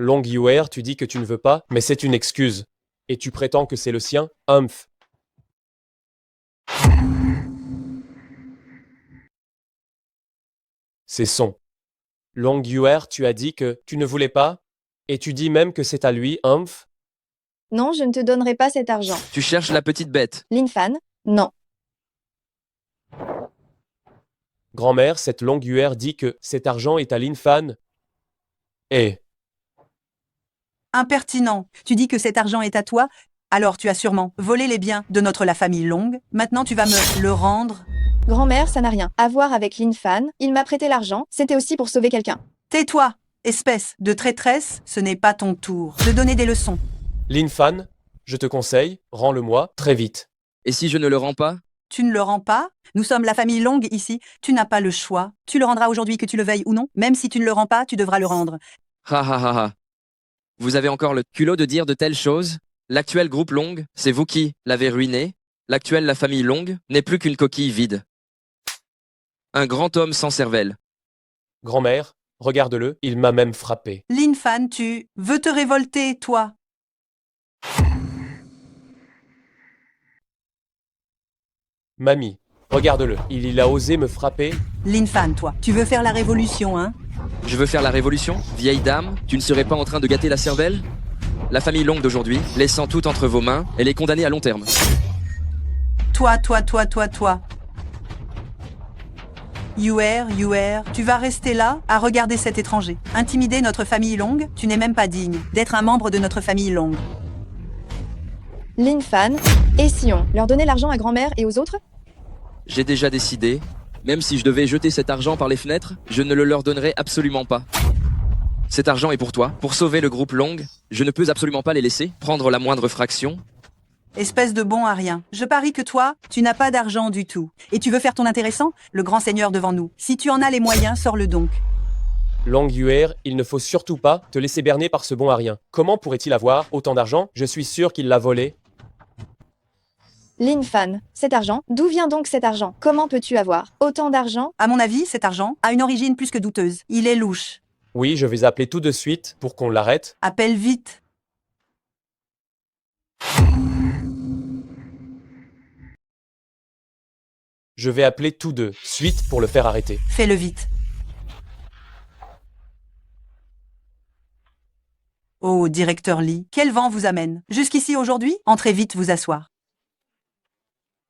Long Yuer, tu dis que tu ne veux pas, mais c'est une excuse. Et tu prétends que c'est le sien? Humph. C'est son. Long Yuer, tu as dit que tu ne voulais pas, et tu dis même que c'est à lui, Humph. Non, je ne te donnerai pas cet argent. Tu cherches la petite bête. Lin Fan? Non. Grand-mère, cette Long Yuer dit que cet argent est à Lin Fan. Et Impertinent. Tu dis que cet argent est à toi, alors tu as sûrement volé les biens de la famille Long. Maintenant, tu vas me le rendre. Grand-mère, ça n'a rien à voir avec Lin Fan. Il m'a prêté l'argent, c'était aussi pour sauver quelqu'un. Tais-toi, espèce de traîtresse, ce n'est pas ton tour de donner des leçons. Lin Fan, je te conseille, rends-le-moi très vite. Et si je ne le rends pas? Tu ne le rends pas? Nous sommes la famille Long ici. Tu n'as pas le choix. Tu le rendras aujourd'hui que tu le veuilles ou non. Même si tu ne le rends pas, tu devras le rendre. Ha ha ha ha. Vous avez encore le culot de dire de telles choses? L'actuel groupe Long, c'est vous qui l'avez ruiné. L'actuelle la famille Long n'est plus qu'une coquille vide. Un grand homme sans cervelle. Grand-mère, Regarde-le, il m'a même frappé. Lin Fan, tu veux te révolter, toi? Mamie, regarde-le, il a osé me frapper. Lin Fan, toi, tu veux faire la révolution, hein? Je veux faire la révolution? Vieille dame, tu ne serais pas en train de gâter la cervelle? La famille Long d'aujourd'hui, laissant tout entre vos mains, elle est condamnée à long terme. Toi. Yuer, tu vas rester là à regarder cet étranger. Intimider notre famille Long, tu n'es même pas digne d'être un membre de notre famille Long. Lin Fan et Sion, leur donner l'argent à grand-mère et aux autres? J'ai déjà décidé, même si je devais jeter cet argent par les fenêtres, je ne le leur donnerai absolument pas. Cet argent est pour toi, pour sauver le groupe Long. Je ne peux absolument pas les laisser prendre la moindre fraction. Espèce de bon à rien. Je parie que toi, tu n'as pas d'argent du tout. Et tu veux faire ton intéressant, le grand seigneur devant nous. Si tu en as les moyens, sors-le donc. Long Yuer, il ne faut surtout pas te laisser berner par ce bon à rien. Comment pourrait-il avoir autant d'argent? Je suis sûr qu'il l'a volé. Lin Fan, cet argent, d'où vient donc cet argent? Comment peux-tu avoir autant d'argent? À mon avis, cet argent a une origine plus que douteuse. Il est louche. Oui, je vais appeler tout de suite pour qu'on l'arrête. Appelle vite. Je vais appeler tous de suite pour le faire arrêter. Fais-le vite. Oh, directeur Lee, quel vent vous amène? Jusqu'ici aujourd'hui? Entrez vite vous asseoir.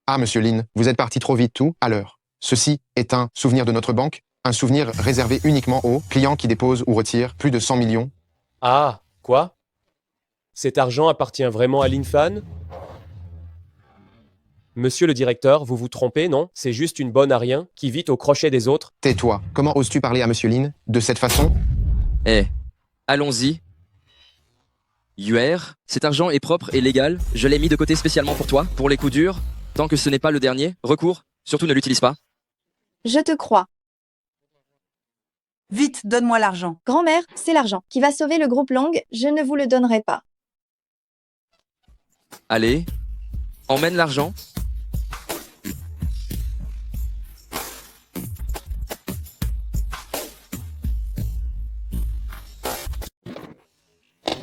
Ah, monsieur Lin, vous êtes parti trop vite tout à l'heure. Ceci est un souvenir de notre banque, un souvenir réservé uniquement aux clients qui déposent ou retirent plus de 100 millions. Ah, quoi? Cet argent appartient vraiment à Lin Fan? Monsieur le directeur, vous vous trompez, non? C'est juste une bonne à rien qui vit au crochet des autres. Tais-toi. Comment oses-tu parler à monsieur Lin de cette façon? Eh, allons-y. Yuer, cet argent est propre et légal. Je l'ai mis de côté spécialement pour toi, pour les coups durs. Tant que ce n'est pas le dernier, recours. Surtout ne l'utilise pas. Je te crois. Vite, donne-moi l'argent. Grand-mère, c'est l'argent qui va sauver le groupe Long, je ne vous le donnerai pas. Allez, emmène l'argent.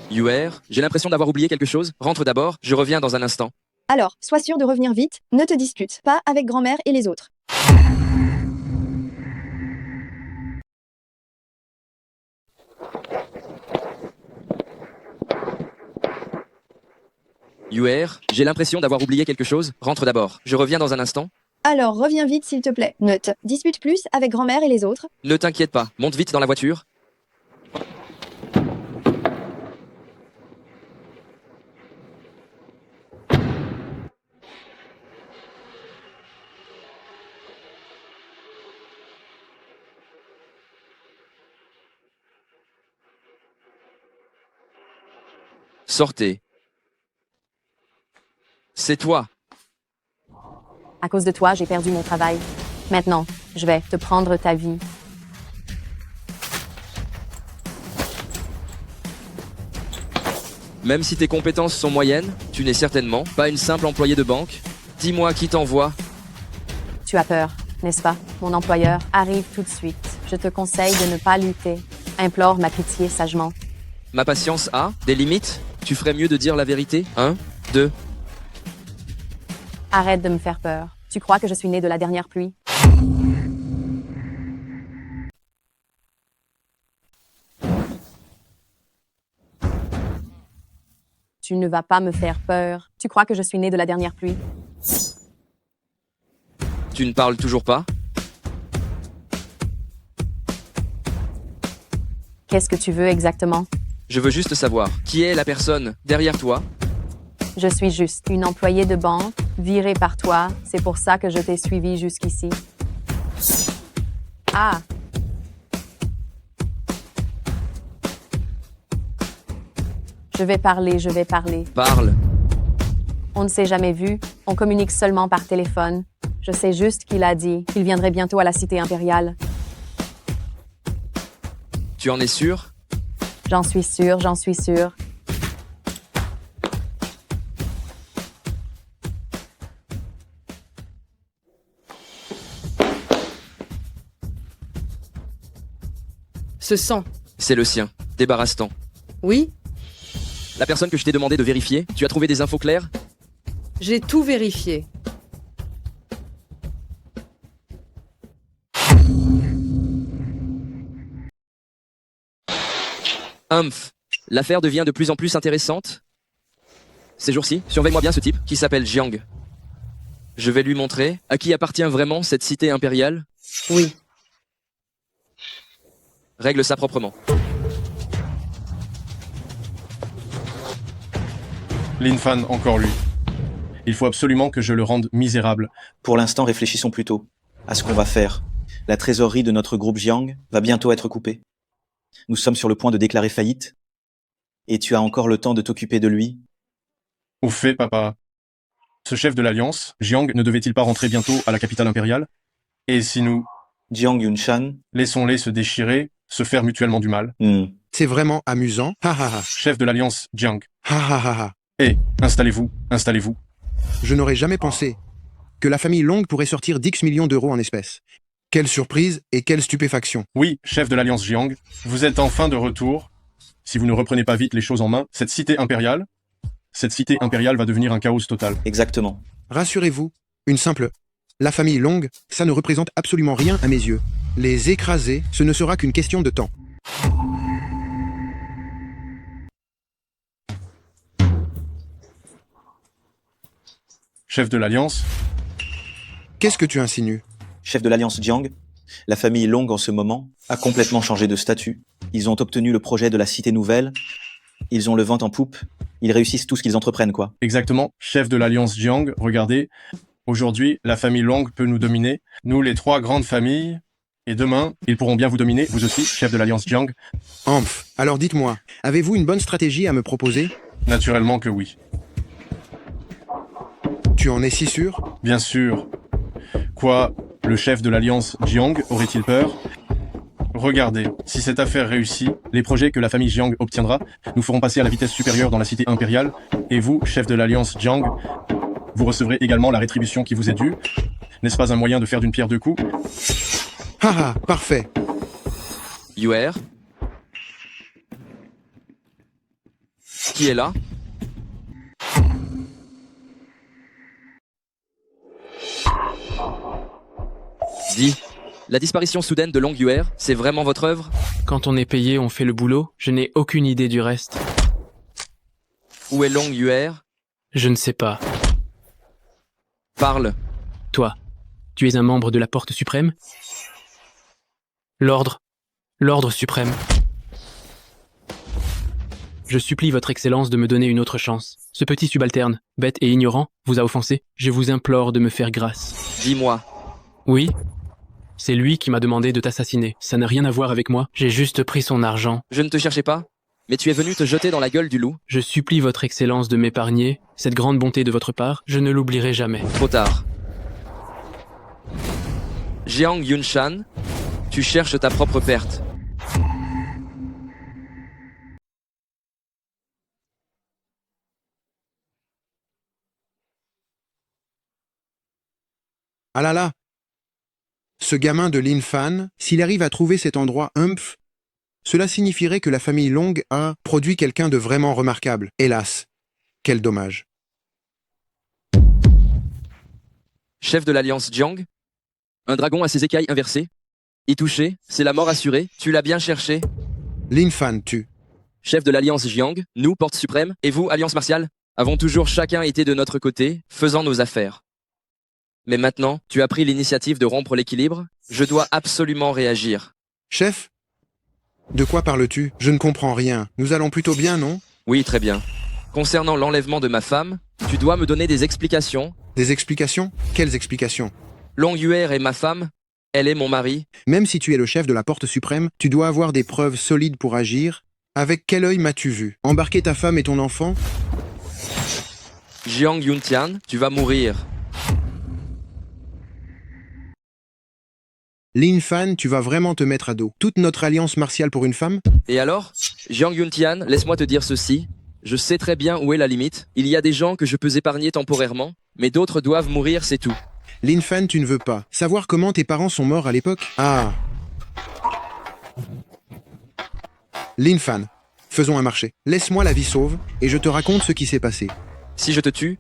Yuer, j'ai l'impression d'avoir oublié quelque chose. Rentre d'abord, je reviens dans un instant. Alors, sois sûr de revenir vite, ne te dispute pas avec grand-mère et les autres. Yuer, j'ai l'impression d'avoir oublié quelque chose. Rentre d'abord, je reviens dans un instant. Alors, reviens vite s'il te plaît. Ne te dispute plus avec grand-mère et les autres. Ne t'inquiète pas, monte vite dans la voiture. Sortez. C'est toi. À cause de toi, j'ai perdu mon travail. Maintenant, je vais te prendre ta vie. Même si tes compétences sont moyennes, tu n'es certainement pas une simple employée de banque. Dis-moi qui t'envoie. Tu as peur, n'est-ce pas? Mon employeur arrive tout de suite. Je te conseille de ne pas lutter. Implore ma pitié sagement. Ma patience a des limites. Tu ferais mieux de dire la vérité. 1, 2. Arrête de me faire peur. Tu crois que je suis née de la dernière pluie? Tu ne vas pas me faire peur. Tu crois que je suis née de la dernière pluie? Tu ne parles toujours pas? Qu'est-ce que tu veux exactement? Je veux juste savoir qui est la personne derrière toi. Je suis juste une employée de banque, virée par toi. C'est pour ça que je t'ai suivi jusqu'ici. Ah! Je vais parler. Parle. On ne s'est jamais vu, on communique seulement par téléphone. Je sais juste qu'il a dit qu'il viendrait bientôt à la cité impériale. Tu en es sûr? J'en suis sûre, j'en suis sûre. Ce sang. C'est le sien. Débarrasse-t'en. Oui, La personne que je t'ai demandé de vérifier, tu as trouvé des infos claires? j'ai tout vérifié. Humph. L'affaire devient de plus en plus intéressante. Ces jours-ci, surveille-moi bien ce type qui s'appelle Jiang. Je vais lui montrer à qui appartient vraiment cette cité impériale. Oui. Règle ça proprement. Lin Fan, encore lui. Il faut absolument que je le rende misérable. Pour l'instant, réfléchissons plutôt à ce qu'on va faire. La trésorerie de notre groupe Jiang va bientôt être coupée. Nous sommes sur le point de déclarer faillite. Et tu as encore le temps de t'occuper de lui. Au fait, papa. Ce chef de l'Alliance, Jiang, ne devait-il pas rentrer bientôt à la capitale impériale? Et si nous... Jiang Yunshan. Laissons-les se déchirer, se faire mutuellement du mal. C'est vraiment amusant. Ha ha ha. Chef de l'Alliance, Jiang. Ha ha ha ha. Hé, installez-vous, installez-vous. Je n'aurais jamais pensé que la famille Long pourrait sortir d'X millions d'euros en espèces. Quelle surprise et quelle stupéfaction. Oui, chef de l'Alliance Jiang, vous êtes enfin de retour. Si vous ne reprenez pas vite les choses en main, cette cité impériale va devenir un chaos total. Exactement. Rassurez-vous, une simple... La famille Long, ça ne représente absolument rien à mes yeux. Les écraser, ce ne sera qu'une question de temps. Chef de l'Alliance. Qu'est-ce que tu insinues? Chef de l'Alliance Jiang, la famille Long en ce moment a complètement changé de statut. Ils ont obtenu le projet de la cité nouvelle. Ils ont le vent en poupe. Ils réussissent tout ce qu'ils entreprennent, quoi. Exactement. Chef de l'Alliance Jiang, regardez. Aujourd'hui, la famille Long peut nous dominer. Nous, les trois grandes familles. Et demain, ils pourront bien vous dominer, vous aussi, chef de l'Alliance Jiang. Amph, alors dites-moi, avez-vous une bonne stratégie à me proposer? Naturellement que oui. Tu en es si sûr? Bien sûr. Quoi, le chef de l'Alliance Jiang aurait-il peur? Regardez, si cette affaire réussit, les projets que la famille Jiang obtiendra nous feront passer à la vitesse supérieure dans la cité impériale, et vous, chef de l'Alliance Jiang, vous recevrez également la rétribution qui vous est due. N'est-ce pas un moyen de faire d'une pierre deux coups? Haha, parfait. Yuer? Qui est là? Dis, la disparition soudaine de Long Yuer, c'est vraiment votre œuvre? Quand on est payé, on fait le boulot. Je n'ai aucune idée du reste. Où est Long Yuer? Je ne sais pas. Parle. Toi, tu es un membre de la Porte suprême? L'ordre suprême. Je supplie votre excellence de me donner une autre chance. Ce petit subalterne, bête et ignorant, vous a offensé. Je vous implore de me faire grâce. Dis-moi. Oui? C'est lui qui m'a demandé de t'assassiner. Ça n'a rien à voir avec moi. J'ai juste pris son argent. Je ne te cherchais pas, mais tu es venu te jeter dans la gueule du loup. Je supplie votre excellence de m'épargner. Cette grande bonté de votre part, je ne l'oublierai jamais. Trop tard. Jiang Yunshan, tu cherches ta propre perte. Ah là là. Ce gamin de Lin Fan, s'il arrive à trouver cet endroit Humph, cela signifierait que la famille Long a produit quelqu'un de vraiment remarquable. Hélas, quel dommage. Chef de l'Alliance Jiang, un dragon à ses écailles inversées. Y toucher, c'est la mort assurée. Tu l'as bien cherché. Lin Fan, tu. Chef de l'Alliance Jiang, nous, Porte Suprême, et vous, Alliance Martiale, avons toujours chacun été de notre côté, faisant nos affaires. Mais maintenant, tu as pris l'initiative de rompre l'équilibre. Je dois absolument réagir. Chef? De quoi parles-tu? Je ne comprends rien. Nous allons plutôt bien, non? Oui, très bien. Concernant l'enlèvement de ma femme, tu dois me donner des explications. Des explications? Quelles explications? Long Yuer est ma femme, elle est mon mari. Même si tu es le chef de la Porte suprême, tu dois avoir des preuves solides pour agir. Avec quel œil m'as-tu vu? Embarquer ta femme et ton enfant? Jiang Yuntian, tu vas mourir. Lin Fan, tu vas vraiment te mettre à dos. Toute notre alliance martiale pour une femme? Et alors? Jiang Yuntian, laisse-moi te dire ceci. Je sais très bien où est la limite. Il y a des gens que je peux épargner temporairement, mais d'autres doivent mourir, c'est tout. Lin Fan, tu ne veux pas savoir comment tes parents sont morts à l'époque? Ah. Lin Fan, faisons un marché. Laisse-moi la vie sauve et je te raconte ce qui s'est passé. Si je te tue,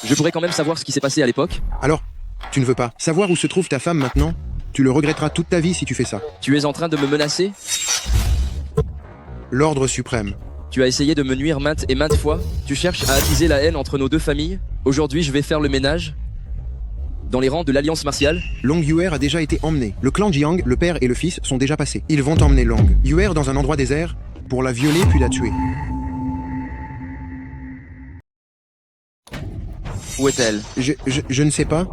je pourrais quand même savoir ce qui s'est passé à l'époque. Alors, tu ne veux pas savoir où se trouve ta femme maintenant? Tu le regretteras toute ta vie si tu fais ça. Tu es en train de me menacer? L'ordre suprême. Tu as essayé de me nuire maintes et maintes fois. Tu cherches à attiser la haine entre nos deux familles. Aujourd'hui, je vais faire le ménage dans les rangs de l'Alliance martiale. Long Yuer a déjà été emmené. Le clan Jiang, le père et le fils, sont déjà passés. Ils vont emmener Long Yuer dans un endroit désert pour la violer puis la tuer. Où est-elle? Je ne sais pas.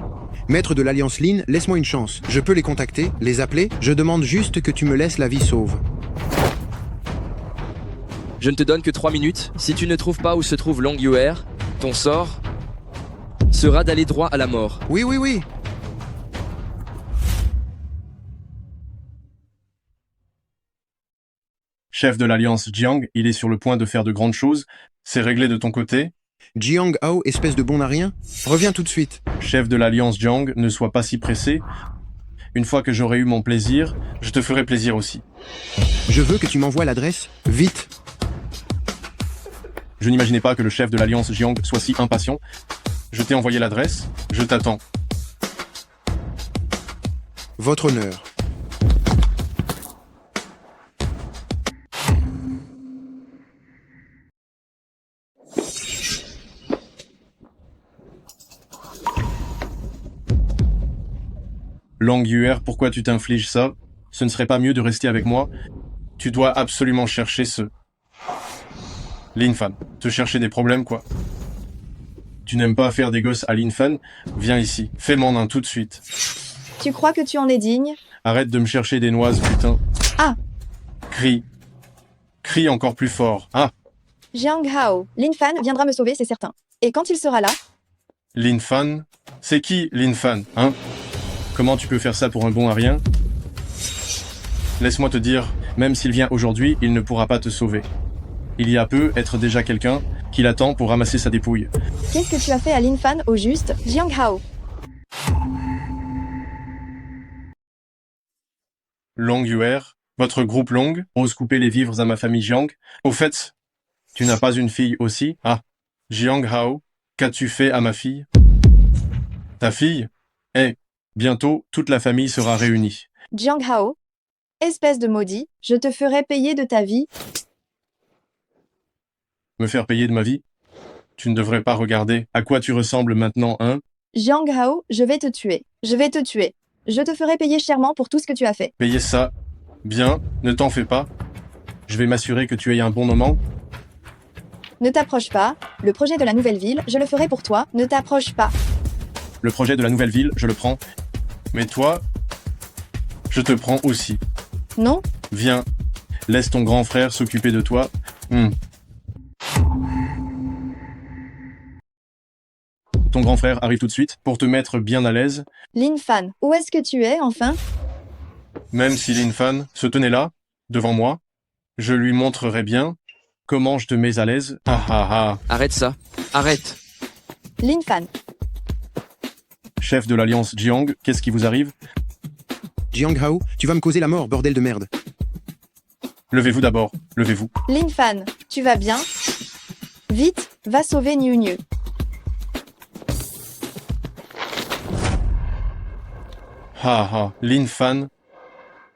Maître de l'Alliance Lin, laisse-moi une chance. Je peux les contacter, les appeler. Je demande juste que tu me laisses la vie sauve. Je ne te donne que 3 minutes. Si tu ne trouves pas où se trouve Long Yuer, ton sort sera d'aller droit à la mort. Oui, oui, oui. Chef de l'Alliance Jiang, il est sur le point de faire de grandes choses. C'est réglé de ton côté? Jiang Hao, espèce de bon à rien. Reviens tout de suite. Chef de l'Alliance Jiang, ne sois pas si pressé. Une fois que j'aurai eu mon plaisir, je te ferai plaisir aussi. Je veux que tu m'envoies l'adresse, vite. Je n'imaginais pas que le chef de l'Alliance Jiang soit si impatient. Je t'ai envoyé l'adresse, je t'attends. Votre honneur. Long Yuer, pourquoi tu t'infliges ça? Ce ne serait pas mieux de rester avec moi? Tu dois absolument chercher ce... Lin Fan, te chercher des problèmes, quoi. Tu n'aimes pas faire des gosses à Lin Fan? Viens ici, fais mon nain tout de suite. Tu crois que tu en es digne? Arrête de me chercher des noises, putain. Ah! Crie. Crie encore plus fort. Ah! Jiang Hao, Lin Fan viendra me sauver, c'est certain. Et quand il sera là? Lin Fan? C'est qui, Lin Fan, hein? Comment tu peux faire ça pour un bon à rien? Laisse-moi te dire, même s'il vient aujourd'hui, il ne pourra pas te sauver. Il y a peu, être déjà quelqu'un qui l'attend pour ramasser sa dépouille. Qu'est-ce que tu as fait à Lin Fan au juste, Jiang Hao? Long Yuer, votre groupe Long, ose couper les vivres à ma famille Jiang. Au fait, tu n'as pas une fille aussi? Ah, Jiang Hao, qu'as-tu fait à ma fille? Ta fille? Eh, bientôt, toute la famille sera réunie. Jiang Hao, espèce de maudit, je te ferai payer de ta vie. Me faire payer de ma vie? Tu ne devrais pas regarder à quoi tu ressembles maintenant, hein? Jiang Hao, je vais te tuer. Je vais te tuer. Je te ferai payer chèrement pour tout ce que tu as fait. Payer ça? Bien, ne t'en fais pas. Je vais m'assurer que tu aies un bon moment. Ne t'approche pas. Le projet de la nouvelle ville, je le ferai pour toi. Ne t'approche pas. Le projet de la nouvelle ville, je le prends. Mais toi, je te prends aussi. Non? Viens, laisse ton grand frère s'occuper de toi. Ton grand frère arrive tout de suite pour te mettre bien à l'aise. Lin Fan, où est-ce que tu es, enfin? Même si Lin Fan se tenait là, devant moi, je lui montrerai bien comment je te mets à l'aise. Ah ah ah. Arrête ça. Arrête. Lin Fan. Chef de l'Alliance Jiang, qu'est-ce qui vous arrive? Jiang Hao, tu vas me causer la mort, bordel de merde. Levez-vous d'abord, levez-vous. Lin Fan, tu vas bien? Vite, va sauver Niu Niu. Ah ah, Lin Fan,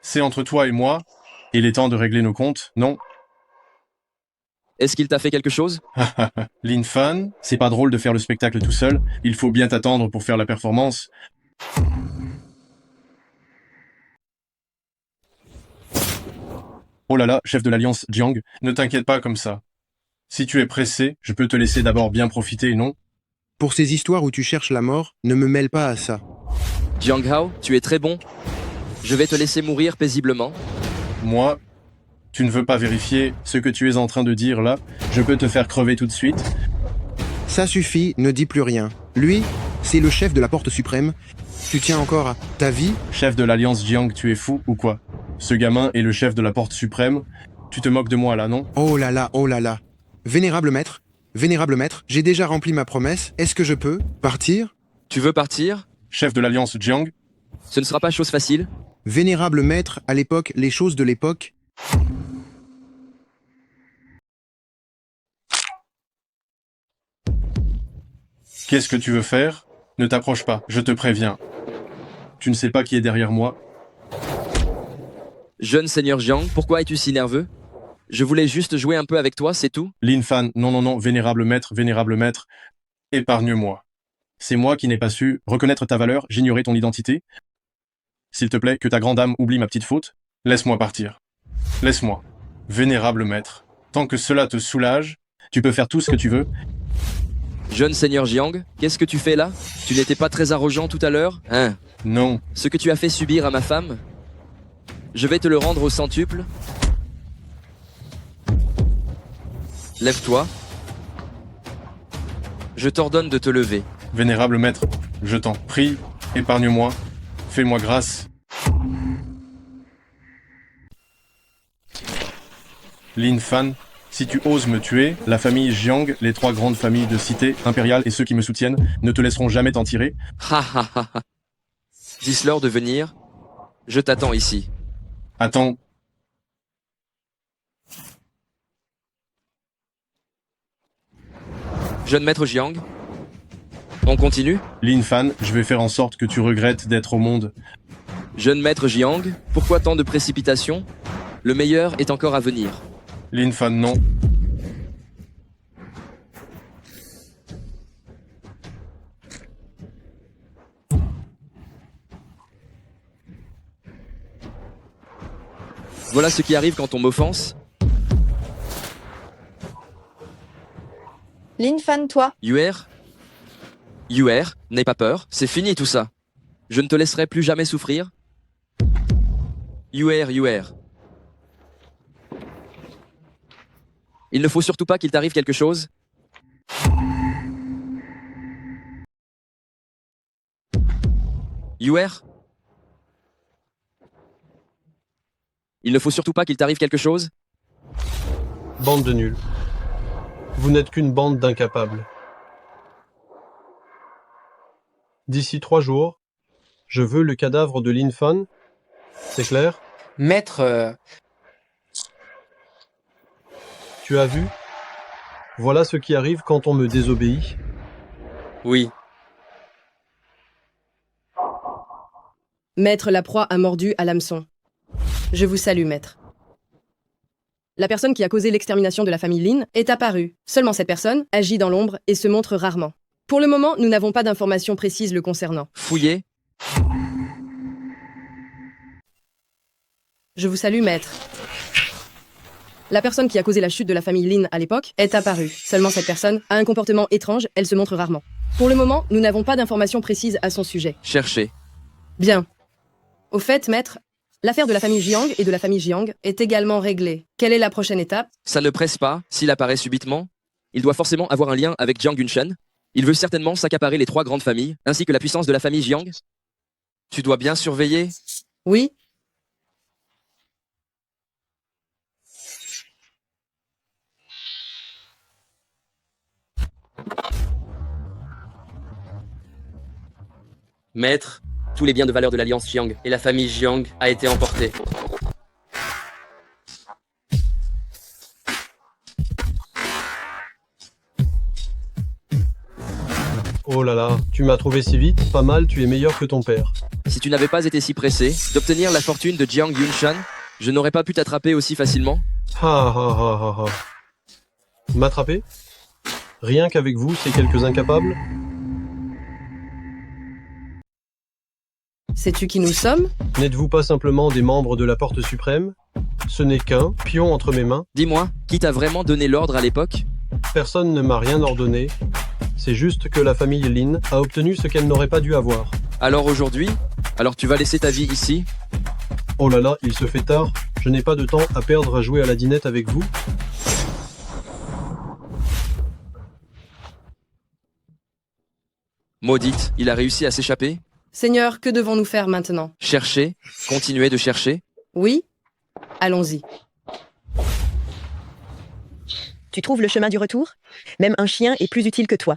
c'est entre toi et moi. Il est temps de régler nos comptes, non? Est-ce qu'il t'a fait quelque chose? Lin Fan, c'est pas drôle de faire le spectacle tout seul. Il faut bien t'attendre pour faire la performance. Oh là là, chef de l'Alliance Jiang, ne t'inquiète pas comme ça. Si tu es pressé, je peux te laisser d'abord bien profiter, non? Pour ces histoires où tu cherches la mort, ne me mêle pas à ça. Jiang Hao, tu es très bon. Je vais te laisser mourir paisiblement. Moi, tu ne veux pas vérifier ce que tu es en train de dire là? Je peux te faire crever tout de suite. Ça suffit, ne dis plus rien. Lui, c'est le chef de la Porte Suprême. Tu tiens encore à ta vie? Chef de l'Alliance Jiang, tu es fou ou quoi? Ce gamin est le chef de la Porte Suprême. Tu te moques de moi là, non? Oh là là, oh là là. Vénérable maître, j'ai déjà rempli ma promesse. Est-ce que je peux partir? Tu veux partir? Chef de l'Alliance Jiang? Ce ne sera pas chose facile. Vénérable maître, à l'époque, les choses de l'époque. Qu'est-ce que tu veux faire? Ne t'approche pas, je te préviens. Tu ne sais pas qui est derrière moi. Jeune seigneur Jiang, pourquoi es-tu si nerveux? Je voulais juste jouer un peu avec toi, c'est tout? Lin Fan, non, vénérable maître, épargne-moi. C'est moi qui n'ai pas su reconnaître ta valeur, j'ignorais ton identité. S'il te plaît, que ta grande âme oublie ma petite faute. Laisse-moi partir. Laisse-moi. Vénérable maître, tant que cela te soulage, tu peux faire tout ce que tu veux. Jeune seigneur Jiang, qu'est-ce que tu fais là? Tu n'étais pas très arrogant tout à l'heure, hein? Non. Ce que tu as fait subir à ma femme, je vais te le rendre au centuple. Lève-toi. Je t'ordonne de te lever. Vénérable maître, je t'en prie, épargne-moi, fais-moi grâce. Lin Fan, si tu oses me tuer, la famille Jiang, les 3 grandes familles de cité impériale et ceux qui me soutiennent ne te laisseront jamais t'en tirer. Ha ha ha ha. Dis-leur de venir. Je t'attends ici. Attends. Jeune maître Jiang. On continue? Lin Fan, je vais faire en sorte que tu regrettes d'être au monde. Jeune maître Jiang, pourquoi tant de précipitation? Le meilleur est encore à venir. Lin Fan, non. Voilà ce qui arrive quand on m'offense. Lin Fan, toi. Yuer, n'aie pas peur, c'est fini tout ça. Je ne te laisserai plus jamais souffrir. Yuer. Il ne faut surtout pas qu'il t'arrive quelque chose. Yuer. Il ne faut surtout pas qu'il t'arrive quelque chose. Bande de nuls. Vous n'êtes qu'une bande d'incapables. D'ici 3 jours, je veux le cadavre de Lin Fan. C'est clair? Maître... Tu as vu? Voilà ce qui arrive quand on me désobéit. Oui. Maître, la proie a mordu à l'hameçon. Je vous salue, maître. La personne qui a causé l'extermination de la famille Lin est apparue. Seulement cette personne agit dans l'ombre et se montre rarement. Pour le moment, nous n'avons pas d'informations précises le concernant. Fouillez. Je vous salue, maître. La personne qui a causé la chute de la famille Lin à l'époque est apparue. Seulement cette personne a un comportement étrange, elle se montre rarement. Pour le moment, nous n'avons pas d'informations précises à son sujet. Cherchez. Bien. Au fait, maître, l'affaire de la famille Jiang et de la famille Jiang est également réglée. Quelle est la prochaine étape? Ça ne presse pas, s'il apparaît subitement. Il doit forcément avoir un lien avec Jiang Yunshan. Il veut certainement s'accaparer les 3 grandes familles, ainsi que la puissance de la famille Jiang. Tu dois bien surveiller. Oui. Maître, tous les biens de valeur de l'Alliance Jiang et la famille Jiang a été emporté. Oh là là, tu m'as trouvé si vite, pas mal, tu es meilleur que ton père. Si tu n'avais pas été si pressé d'obtenir la fortune de Jiang Yunshan, je n'aurais pas pu t'attraper aussi facilement. M'attraper? Rien qu'avec vous, ces quelques incapables? Sais-tu qui nous sommes? N'êtes-vous pas simplement des membres de la Porte Suprême? Ce n'est qu'un pion entre mes mains. Dis-moi, qui t'a vraiment donné l'ordre à l'époque? Personne ne m'a rien ordonné. C'est juste que la famille Lin a obtenu ce qu'elle n'aurait pas dû avoir. Alors aujourd'hui? Alors tu vas laisser ta vie ici? Oh là là, il se fait tard. Je n'ai pas de temps à perdre à jouer à la dinette avec vous. Maudite, il a réussi à s'échapper? Seigneur, que devons-nous faire maintenant? Chercher? Continuer de chercher? Oui? Allons-y. Tu trouves le chemin du retour? Même un chien est plus utile que toi.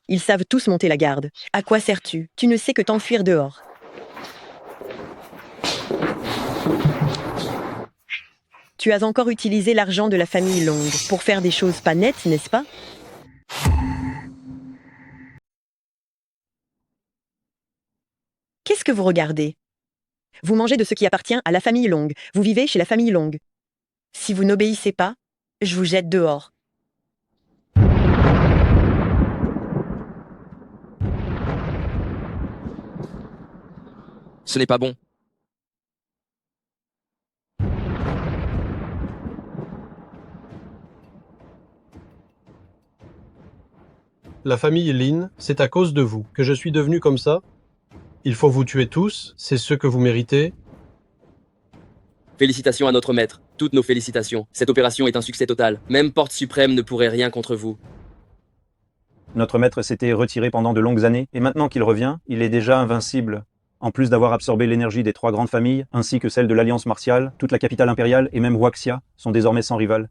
Ils savent tous monter la garde. À quoi sers-tu? Tu ne sais que t'enfuir dehors. Tu as encore utilisé l'argent de la famille Long pour faire des choses pas nettes, n'est-ce pas? Qu'est-ce que vous regardez? Vous mangez de ce qui appartient à la famille Long. Vous vivez chez la famille Long. Si vous n'obéissez pas, je vous jette dehors. Ce n'est pas bon. La famille Lin, c'est à cause de vous que je suis devenu comme ça. Il faut vous tuer tous, c'est ce que vous méritez. Félicitations à notre maître. Toutes nos félicitations. Cette opération est un succès total. Même Porte Suprême ne pourrait rien contre vous. Notre maître s'était retiré pendant de longues années, et maintenant qu'il revient, il est déjà invincible. En plus d'avoir absorbé l'énergie des 3 grandes familles, ainsi que celle de l'Alliance martiale, toute la capitale impériale et même Huaxia sont désormais sans rival.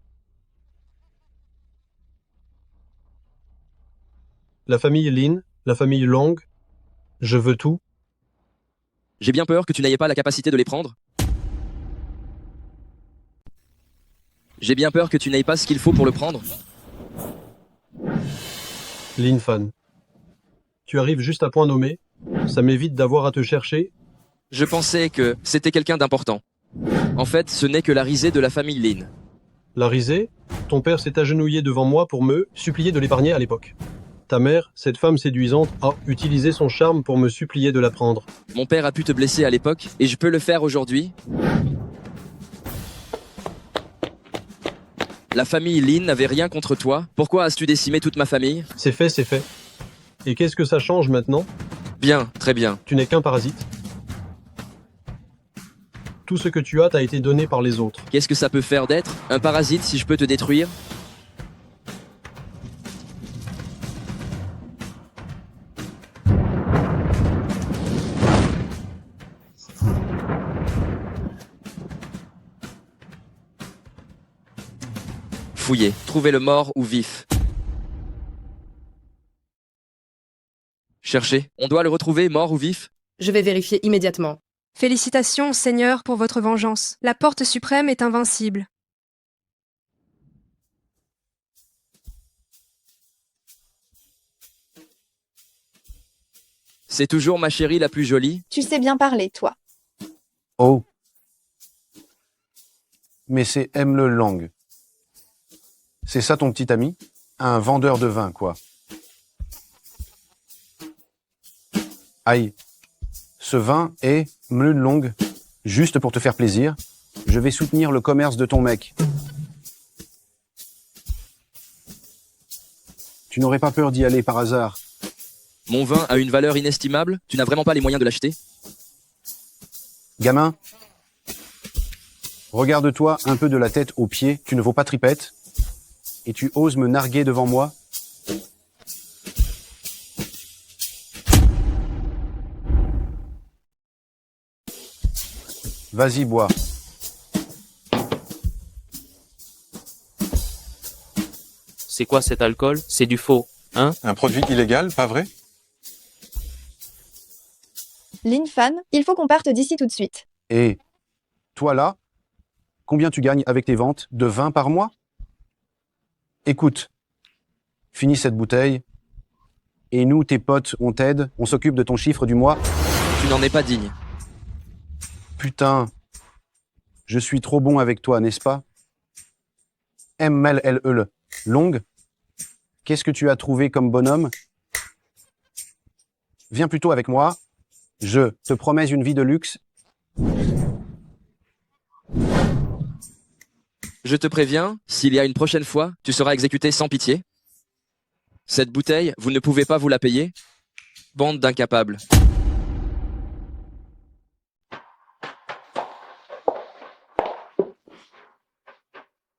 La famille Lin, la famille Long, je veux tout. J'ai bien peur que tu n'aies pas la capacité de les prendre. J'ai bien peur que tu n'aies pas ce qu'il faut pour le prendre. Lin Fan. Tu arrives juste à point nommé. Ça m'évite d'avoir à te chercher. Je pensais que c'était quelqu'un d'important. En fait, ce n'est que la risée de la famille Lin. La risée? Ton père s'est agenouillé devant moi pour me supplier de l'épargner à l'époque. Ta mère, cette femme séduisante, a utilisé son charme pour me supplier de la prendre. Mon père a pu te blesser à l'époque, et je peux le faire aujourd'hui. La famille Lin n'avait rien contre toi. Pourquoi as-tu décimé toute ma famille? C'est fait, c'est fait. Et qu'est-ce que ça change maintenant? Bien, très bien. Tu n'es qu'un parasite. Tout ce que tu as t'a été donné par les autres. Qu'est-ce que ça peut faire d'être un parasite si je peux te détruire? Fouillez, trouvez le mort ou vif. Cherchez, on doit le retrouver, mort ou vif? Je vais vérifier immédiatement. Félicitations, Seigneur, pour votre vengeance. La Porte Suprême est invincible. C'est toujours ma chérie la plus jolie? Tu sais bien parler, toi. Oh. Mais c'est M. Le Lang. C'est ça ton petit ami? Un vendeur de vin, quoi. Aïe. Ce vin est Mlun Long. Juste pour te faire plaisir, je vais soutenir le commerce de ton mec. Tu n'aurais pas peur d'y aller par hasard? Mon vin a une valeur inestimable? Tu n'as vraiment pas les moyens de l'acheter? Gamin, regarde-toi un peu de la tête aux pieds, tu ne vaux pas tripette, et tu oses me narguer devant moi? Vas-y, bois. C'est quoi cet alcool? C'est du faux, hein? Un produit illégal, pas vrai? Lin Fan, il faut qu'on parte d'ici tout de suite. Et toi là, combien tu gagnes avec tes ventes de vin par mois? Écoute, finis cette bouteille, et nous, tes potes, on t'aide, on s'occupe de ton chiffre du mois. Tu n'en es pas digne. Putain, je suis trop bon avec toi, n'est-ce pas? M-L-L-E, Long, qu'est-ce que tu as trouvé comme bonhomme? Viens plutôt avec moi, je te promets une vie de luxe. Je te préviens, s'il y a une prochaine fois, tu seras exécuté sans pitié. Cette bouteille, vous ne pouvez pas vous la payer? Bande d'incapables.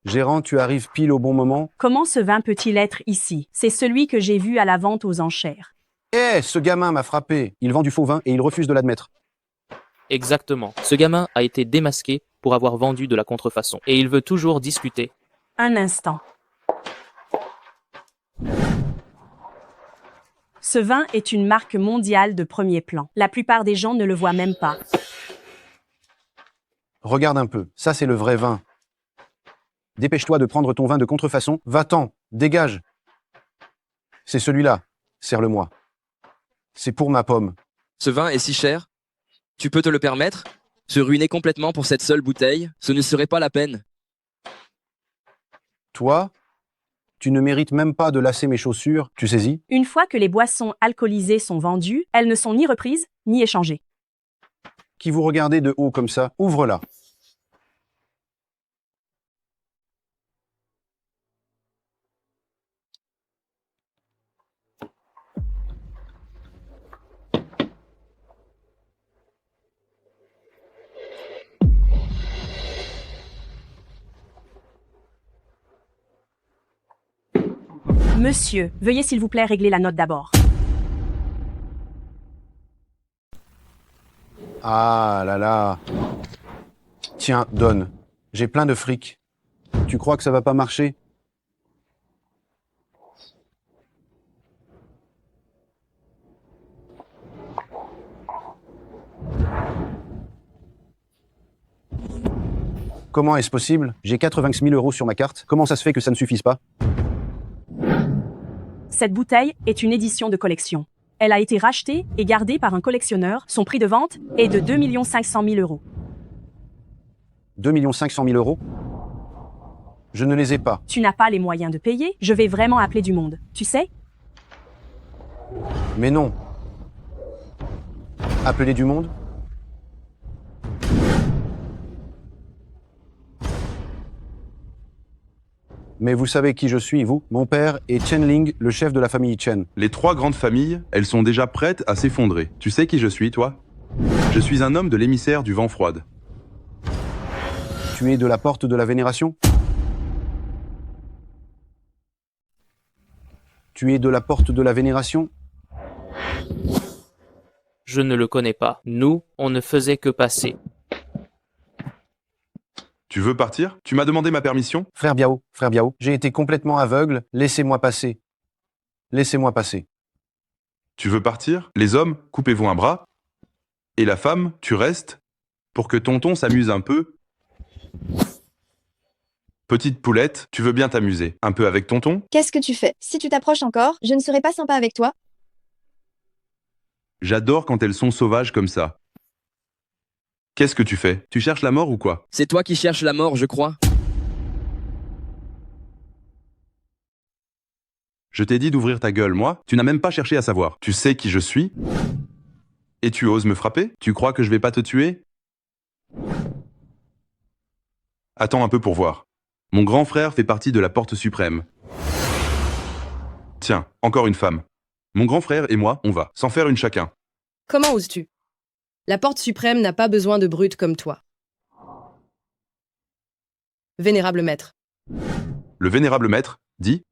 Gérant, tu arrives pile au bon moment. Comment ce vin peut-il être ici? C'est celui que j'ai vu à la vente aux enchères. Ce gamin m'a frappé. Il vend du faux vin et il refuse de l'admettre. Exactement. Ce gamin a été démasqué pour avoir vendu de la contrefaçon. Et il veut toujours discuter. Un instant. Ce vin est une marque mondiale de premier plan. La plupart des gens ne le voient même pas. Regarde un peu. Ça, c'est le vrai vin. Dépêche-toi de prendre ton vin de contrefaçon. Va-t'en, dégage. C'est celui-là. Serre-le-moi. C'est pour ma pomme. Ce vin est si cher? Tu peux te le permettre? Se ruiner complètement pour cette seule bouteille, ce ne serait pas la peine. Toi, tu ne mérites même pas de lasser mes chaussures, tu saisis? Une fois que les boissons alcoolisées sont vendues, elles ne sont ni reprises, ni échangées. Qui vous regardez de haut comme ça, ouvre-la. Monsieur, veuillez s'il vous plaît régler la note d'abord. Ah là là. Tiens, donne. J'ai plein de fric. Tu crois que ça va pas marcher? Comment est-ce possible? J'ai 86 000 € sur ma carte. Comment ça se fait que ça ne suffise pas? Cette bouteille est une édition de collection. Elle a été rachetée et gardée par un collectionneur. Son prix de vente est de 2 500 000 €. 2 500 000 €? Je ne les ai pas. Tu n'as pas les moyens de payer, je vais vraiment appeler du monde. Tu sais? Mais non. Appeler du monde? Mais vous savez qui je suis, vous? Mon père est Chen Ling, le chef de la famille Chen. Les 3 grandes familles, elles sont déjà prêtes à s'effondrer. Tu sais qui je suis, toi? Je suis un homme de l'émissaire du vent froide. Tu es de la porte de la vénération? Tu es de la porte de la vénération? Je ne le connais pas. Nous, on ne faisait que passer. Tu veux partir? Tu m'as demandé ma permission? Frère Biao, j'ai été complètement aveugle, laissez-moi passer. Laissez-moi passer. Tu veux partir? Les hommes, coupez-vous un bras. Et la femme, tu restes pour que tonton s'amuse un peu. Petite poulette, tu veux bien t'amuser un peu avec tonton? Qu'est-ce que tu fais? Si tu t'approches encore, je ne serai pas sympa avec toi. J'adore quand elles sont sauvages comme ça. Qu'est-ce que tu fais? Tu cherches la mort ou quoi? C'est toi qui cherches la mort, je crois. Je t'ai dit d'ouvrir ta gueule, moi. Tu n'as même pas cherché à savoir. Tu sais qui je suis? Et tu oses me frapper? Tu crois que je vais pas te tuer? Attends un peu pour voir. Mon grand frère fait partie de la Porte Suprême. Tiens, encore une femme. Mon grand frère et moi, on va, sans faire une chacun. Comment oses-tu? La Porte Suprême n'a pas besoin de brutes comme toi. Vénérable maître. Le vénérable maître dit: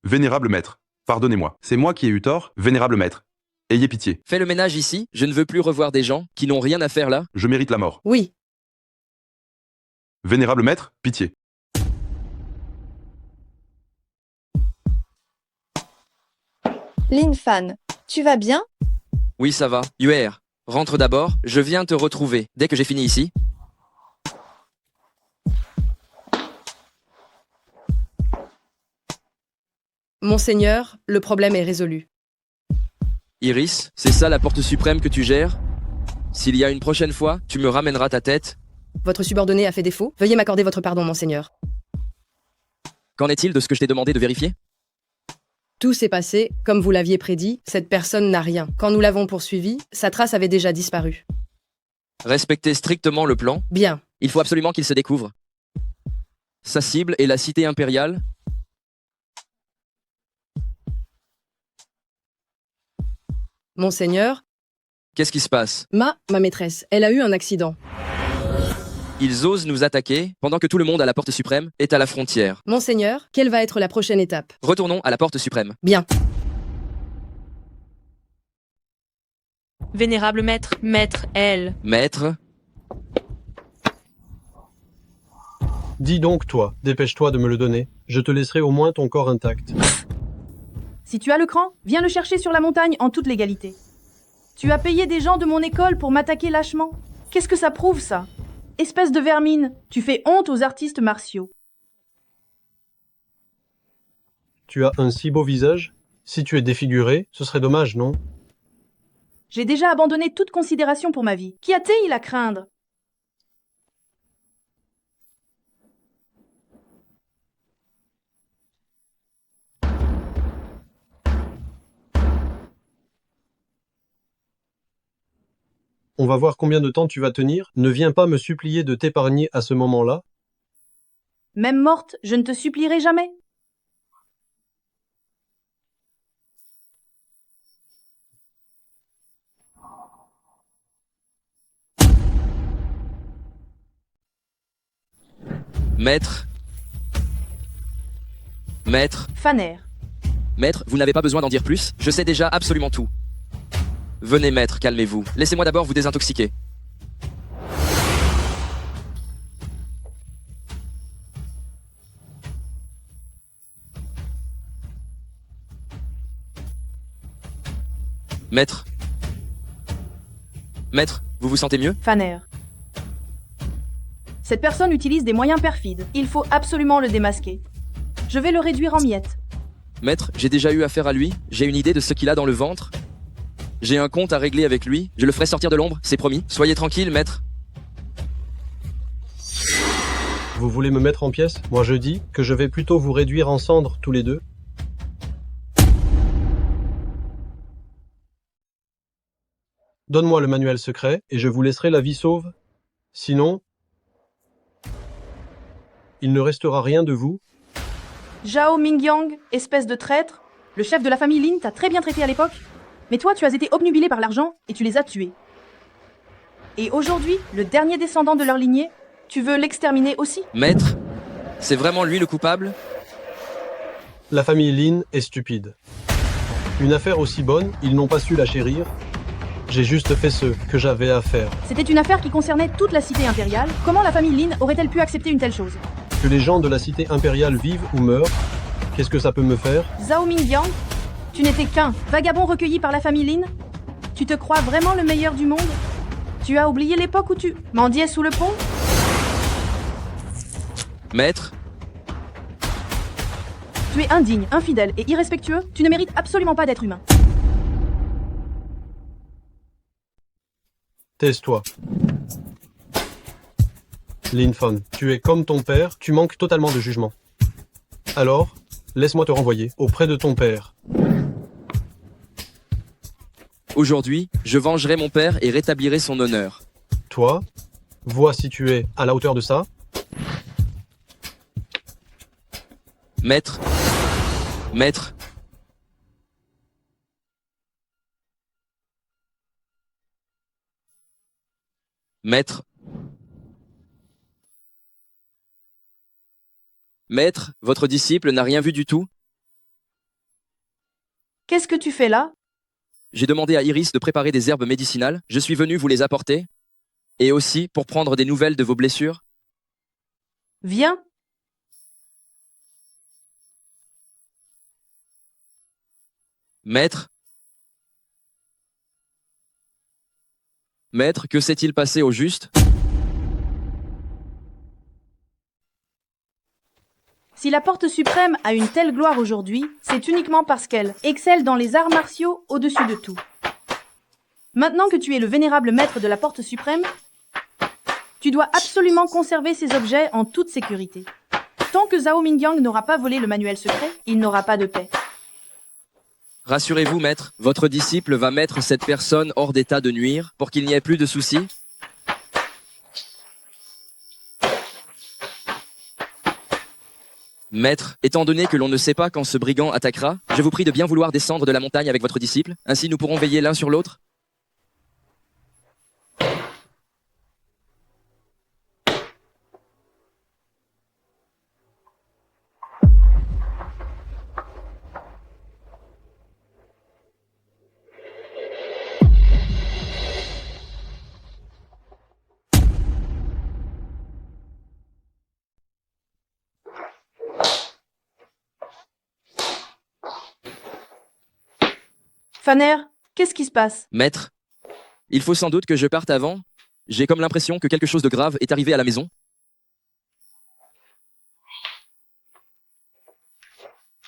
Vénérable maître, pardonnez-moi, c'est moi qui ai eu tort, vénérable maître. Ayez pitié. Fais le ménage ici, je ne veux plus revoir des gens qui n'ont rien à faire là. Je mérite la mort. Oui. Vénérable maître, pitié. Lin Fan, tu vas bien? Oui, ça va. UR, rentre d'abord, je viens te retrouver dès que j'ai fini ici. Monseigneur, le problème est résolu. Iris, c'est ça la Porte Suprême que tu gères? S'il y a une prochaine fois, tu me ramèneras ta tête. Votre subordonné a fait défaut. Veuillez m'accorder votre pardon, monseigneur. Qu'en est-il de ce que je t'ai demandé de vérifier? Tout s'est passé, comme vous l'aviez prédit, cette personne n'a rien. Quand nous l'avons poursuivi, sa trace avait déjà disparu. Respectez strictement le plan. Bien. Il faut absolument qu'il se découvre. Sa cible est la cité impériale. Monseigneur, Qu'est-ce qui se passe? ma maîtresse, elle a eu un accident. Ils osent nous attaquer pendant que tout le monde à la Porte Suprême est à la frontière. Monseigneur, quelle va être la prochaine étape? Retournons à la Porte Suprême. Bien. Vénérable maître, maître, elle. Maître, Dis donc, toi, dépêche-toi de me le donner. Je te laisserai au moins ton corps intact. Si tu as le cran, viens le chercher sur la montagne en toute légalité. Tu as payé des gens de mon école pour m'attaquer lâchement. Qu'est-ce que ça prouve, ça? Espèce de vermine, tu fais honte aux artistes martiaux. Tu as un si beau visage. Si tu es défiguré, ce serait dommage, non? J'ai déjà abandonné toute considération pour ma vie. Qu'y a-t-il à craindre? On va voir combien de temps tu vas tenir. Ne viens pas me supplier de t'épargner à ce moment-là. Même morte, je ne te supplierai jamais. Maître. Maître. Faner. Maître, vous n'avez pas besoin d'en dire plus, je sais déjà absolument tout. Venez maître, calmez-vous. Laissez-moi d'abord vous désintoxiquer. Maître. Maître, vous vous sentez mieux? Faner. Cette personne utilise des moyens perfides. Il faut absolument le démasquer. Je vais le réduire en miettes. Maître, j'ai déjà eu affaire à lui, j'ai une idée de ce qu'il a dans le ventre. J'ai un compte à régler avec lui, je le ferai sortir de l'ombre, c'est promis. Soyez tranquille, maître. Vous voulez me mettre en pièces? Moi je dis que je vais plutôt vous réduire en cendres tous les deux. Donne-moi le manuel secret et je vous laisserai la vie sauve. Sinon, il ne restera rien de vous. Zhao Mingyang, espèce de traître. Le chef de la famille Lin t'a très bien traité à l'époque. Mais toi, tu as été obnubilé par l'argent et tu les as tués. Et aujourd'hui, le dernier descendant de leur lignée, tu veux l'exterminer aussi? Maître, c'est vraiment lui le coupable? La famille Lin est stupide. Une affaire aussi bonne, ils n'ont pas su la chérir. J'ai juste fait ce que j'avais à faire. C'était une affaire qui concernait toute la cité impériale. Comment la famille Lin aurait-elle pu accepter une telle chose? Que les gens de la cité impériale vivent ou meurent, qu'est-ce que ça peut me faire? Zhao Mingyang, tu n'étais qu'un vagabond recueilli par la famille Lin? Tu te crois vraiment le meilleur du monde? Tu as oublié l'époque où tu mendiais sous le pont? Maître. Tu es indigne, infidèle et irrespectueux. Tu ne mérites absolument pas d'être humain. Taise-toi. Lin Fan, tu es comme ton père, tu manques totalement de jugement. Alors, laisse-moi te renvoyer auprès de ton père. Aujourd'hui, je vengerai mon père et rétablirai son honneur. Toi, vois si tu es à la hauteur de ça. Maître. Maître. Maître. Maître, votre disciple n'a rien vu du tout? Qu'est-ce que tu fais là? J'ai demandé à Iris de préparer des herbes médicinales, je suis venu vous les apporter. Et aussi pour prendre des nouvelles de vos blessures. Viens. Maître. Maître, que s'est-il passé au juste? Si la Porte Suprême a une telle gloire aujourd'hui, c'est uniquement parce qu'elle excelle dans les arts martiaux au-dessus de tout. Maintenant que tu es le vénérable maître de la Porte Suprême, tu dois absolument conserver ces objets en toute sécurité. Tant que Zhao Mingyang n'aura pas volé le manuel secret, il n'aura pas de paix. Rassurez-vous, maître, votre disciple va mettre cette personne hors d'état de nuire pour qu'il n'y ait plus de soucis. Maître, étant donné que l'on ne sait pas quand ce brigand attaquera, je vous prie de bien vouloir descendre de la montagne avec votre disciple, ainsi nous pourrons veiller l'un sur l'autre. Faner, qu'est-ce qui se passe? Maître, il faut sans doute que je parte avant. J'ai comme l'impression que quelque chose de grave est arrivé à la maison.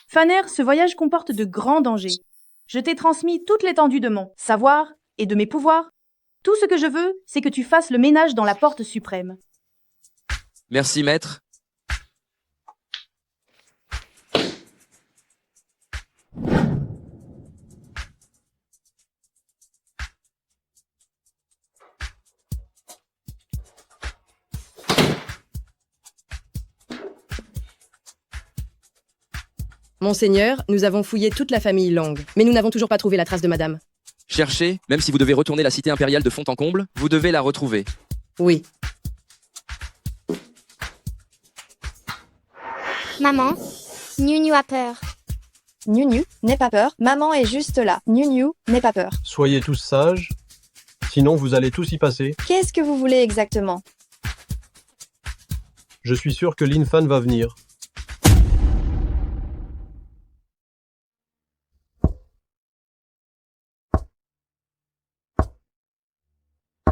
Faner, ce voyage comporte de grands dangers. Je t'ai transmis toute l'étendue de mon savoir et de mes pouvoirs. Tout ce que je veux, c'est que tu fasses le ménage dans la porte suprême. Merci, maître. Monseigneur, nous avons fouillé toute la famille Long, mais nous n'avons toujours pas trouvé la trace de madame. Cherchez, même si vous devez retourner la cité impériale de fond en comble, vous devez la retrouver. Oui. Maman, Niu a peur. Niu, n'aie pas peur. Maman est juste là. Niu, n'aie pas peur. Soyez tous sages, sinon vous allez tous y passer. Qu'est-ce que vous voulez exactement? Je suis sûr que Lin Fan va venir.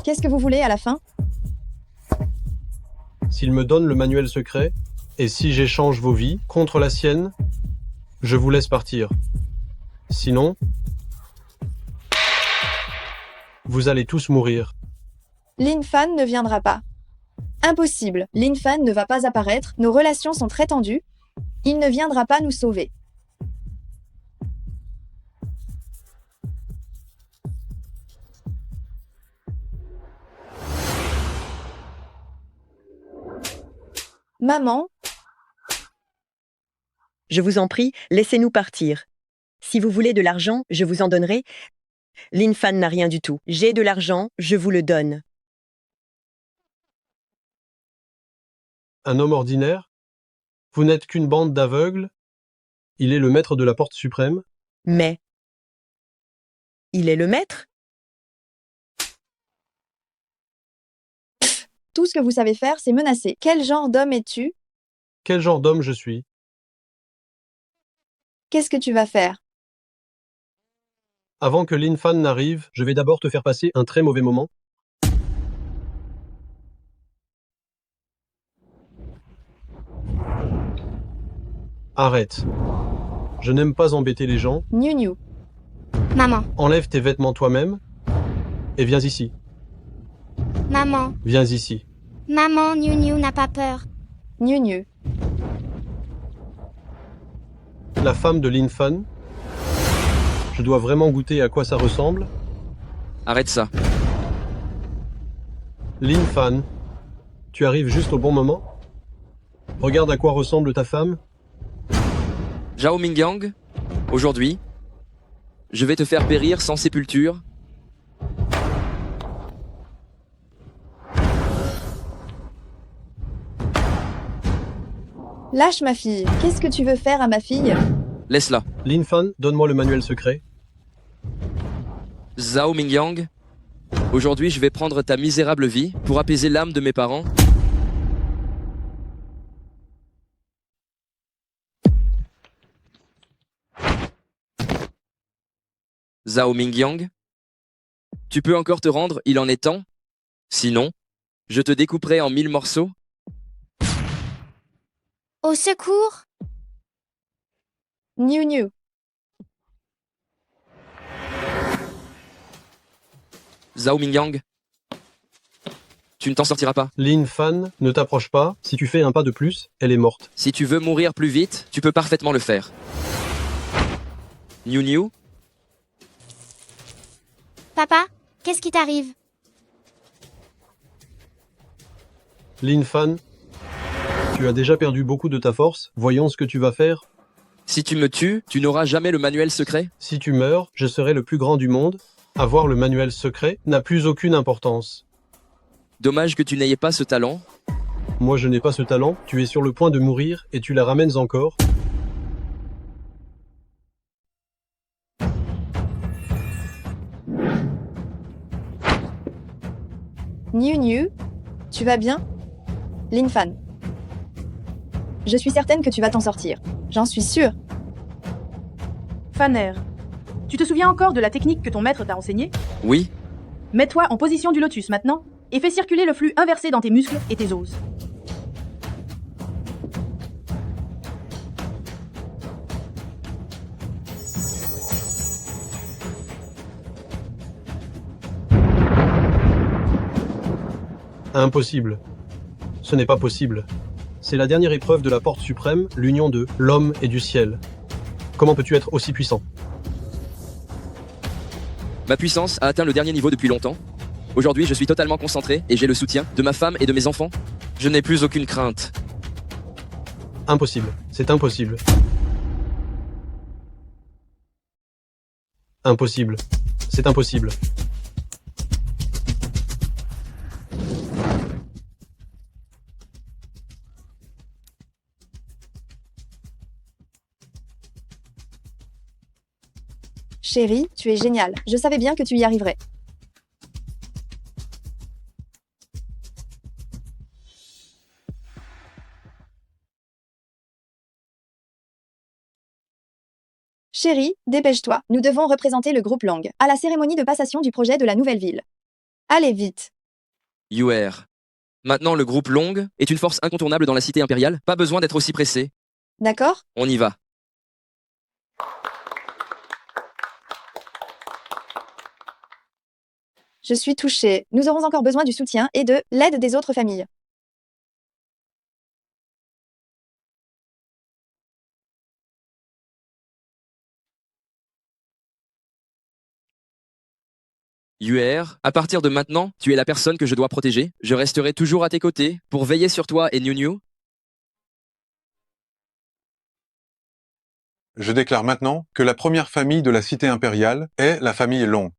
Qu'est-ce que vous voulez à la fin? S'il me donne le manuel secret, et si j'échange vos vies contre la sienne, je vous laisse partir. Sinon, vous allez tous mourir. Lin Fan ne viendra pas. Impossible. Lin Fan ne va pas apparaître. Nos relations sont très tendues. Il ne viendra pas nous sauver. Maman, Je vous en prie, laissez-nous partir. Si vous voulez de l'argent, je vous en donnerai. Lin Fan n'a rien du tout. J'ai de l'argent, je vous le donne. Un homme ordinaire? Vous n'êtes qu'une bande d'aveugles? Il est le maître de la porte suprême? Mais il est le maître? tout ce que vous savez faire, c'est menacer. Quel genre d'homme es-tu? Quel genre d'homme je suis? Qu'est-ce que tu vas faire? Avant que Lin Fan n'arrive, je vais d'abord te faire passer un très mauvais moment. Arrête. Je n'aime pas embêter les gens. Niu. Maman, Enlève tes vêtements toi-même et viens ici. maman, Viens ici. maman, Niu n'a pas peur. Niu. La femme de Lin Fan. Je dois vraiment goûter à quoi ça ressemble. Arrête ça. Lin Fan, tu arrives juste au bon moment. Regarde à quoi ressemble ta femme. Zhao Mingyang, aujourd'hui, je vais te faire périr sans sépulture. Lâche ma fille. Qu'est-ce que tu veux faire à ma fille? Laisse-la. Lin Fan, donne-moi le manuel secret. Zhao Mingyang, aujourd'hui je vais prendre ta misérable vie pour apaiser l'âme de mes parents. Zhao Mingyang, tu peux encore te rendre, il en est temps. Sinon, je te découperai en 1000 morceaux. Au secours! Niu. Zhao Mingyang, tu ne t'en sortiras pas. Lin Fan, ne t'approche pas. Si tu fais un pas de plus, elle est morte. Si tu veux mourir plus vite, tu peux parfaitement le faire. Niu, Papa, qu'est-ce qui t'arrive? Lin Fan, tu as déjà perdu beaucoup de ta force. Voyons ce que tu vas faire. si tu me tues, tu n'auras jamais le manuel secret. Si tu meurs, je serai le plus grand du monde. Avoir le manuel secret n'a plus aucune importance. Dommage que tu n'aies pas ce talent. Moi, je n'ai pas ce talent. Tu es sur le point de mourir et tu la ramènes encore. Niu, tu vas bien? Lin Fan. Je suis certaine que tu vas t'en sortir. J'en suis sûre. Faner, tu te souviens encore de la technique que ton maître t'a enseignée? Oui, Mets-toi en position du lotus maintenant et fais circuler le flux inversé dans tes muscles et tes os. Impossible. Ce n'est pas possible. C'est la dernière épreuve de la porte suprême, l'union de l'homme et du ciel. Comment peux-tu être aussi puissant? Ma puissance a atteint le dernier niveau depuis longtemps. Aujourd'hui, je suis totalement concentré et j'ai le soutien de ma femme et de mes enfants. Je n'ai plus aucune crainte. Impossible. C'est impossible. Impossible. C'est impossible. Chérie, tu es génial. Je savais bien que tu y arriverais. Chérie, dépêche-toi. Nous devons représenter le groupe Long à la cérémonie de passation du projet de la nouvelle ville. Allez vite. UR. Maintenant, le groupe Long est une force incontournable dans la cité impériale. Pas besoin d'être aussi pressé. D'accord? On y va. Je suis touchée. Nous aurons encore besoin du soutien et de l'aide des autres familles. UR, à partir de maintenant, tu es la personne que je dois protéger. Je resterai toujours à tes côtés pour veiller sur toi et Niu Niu. Je déclare maintenant que la première famille de la cité impériale est la famille Long.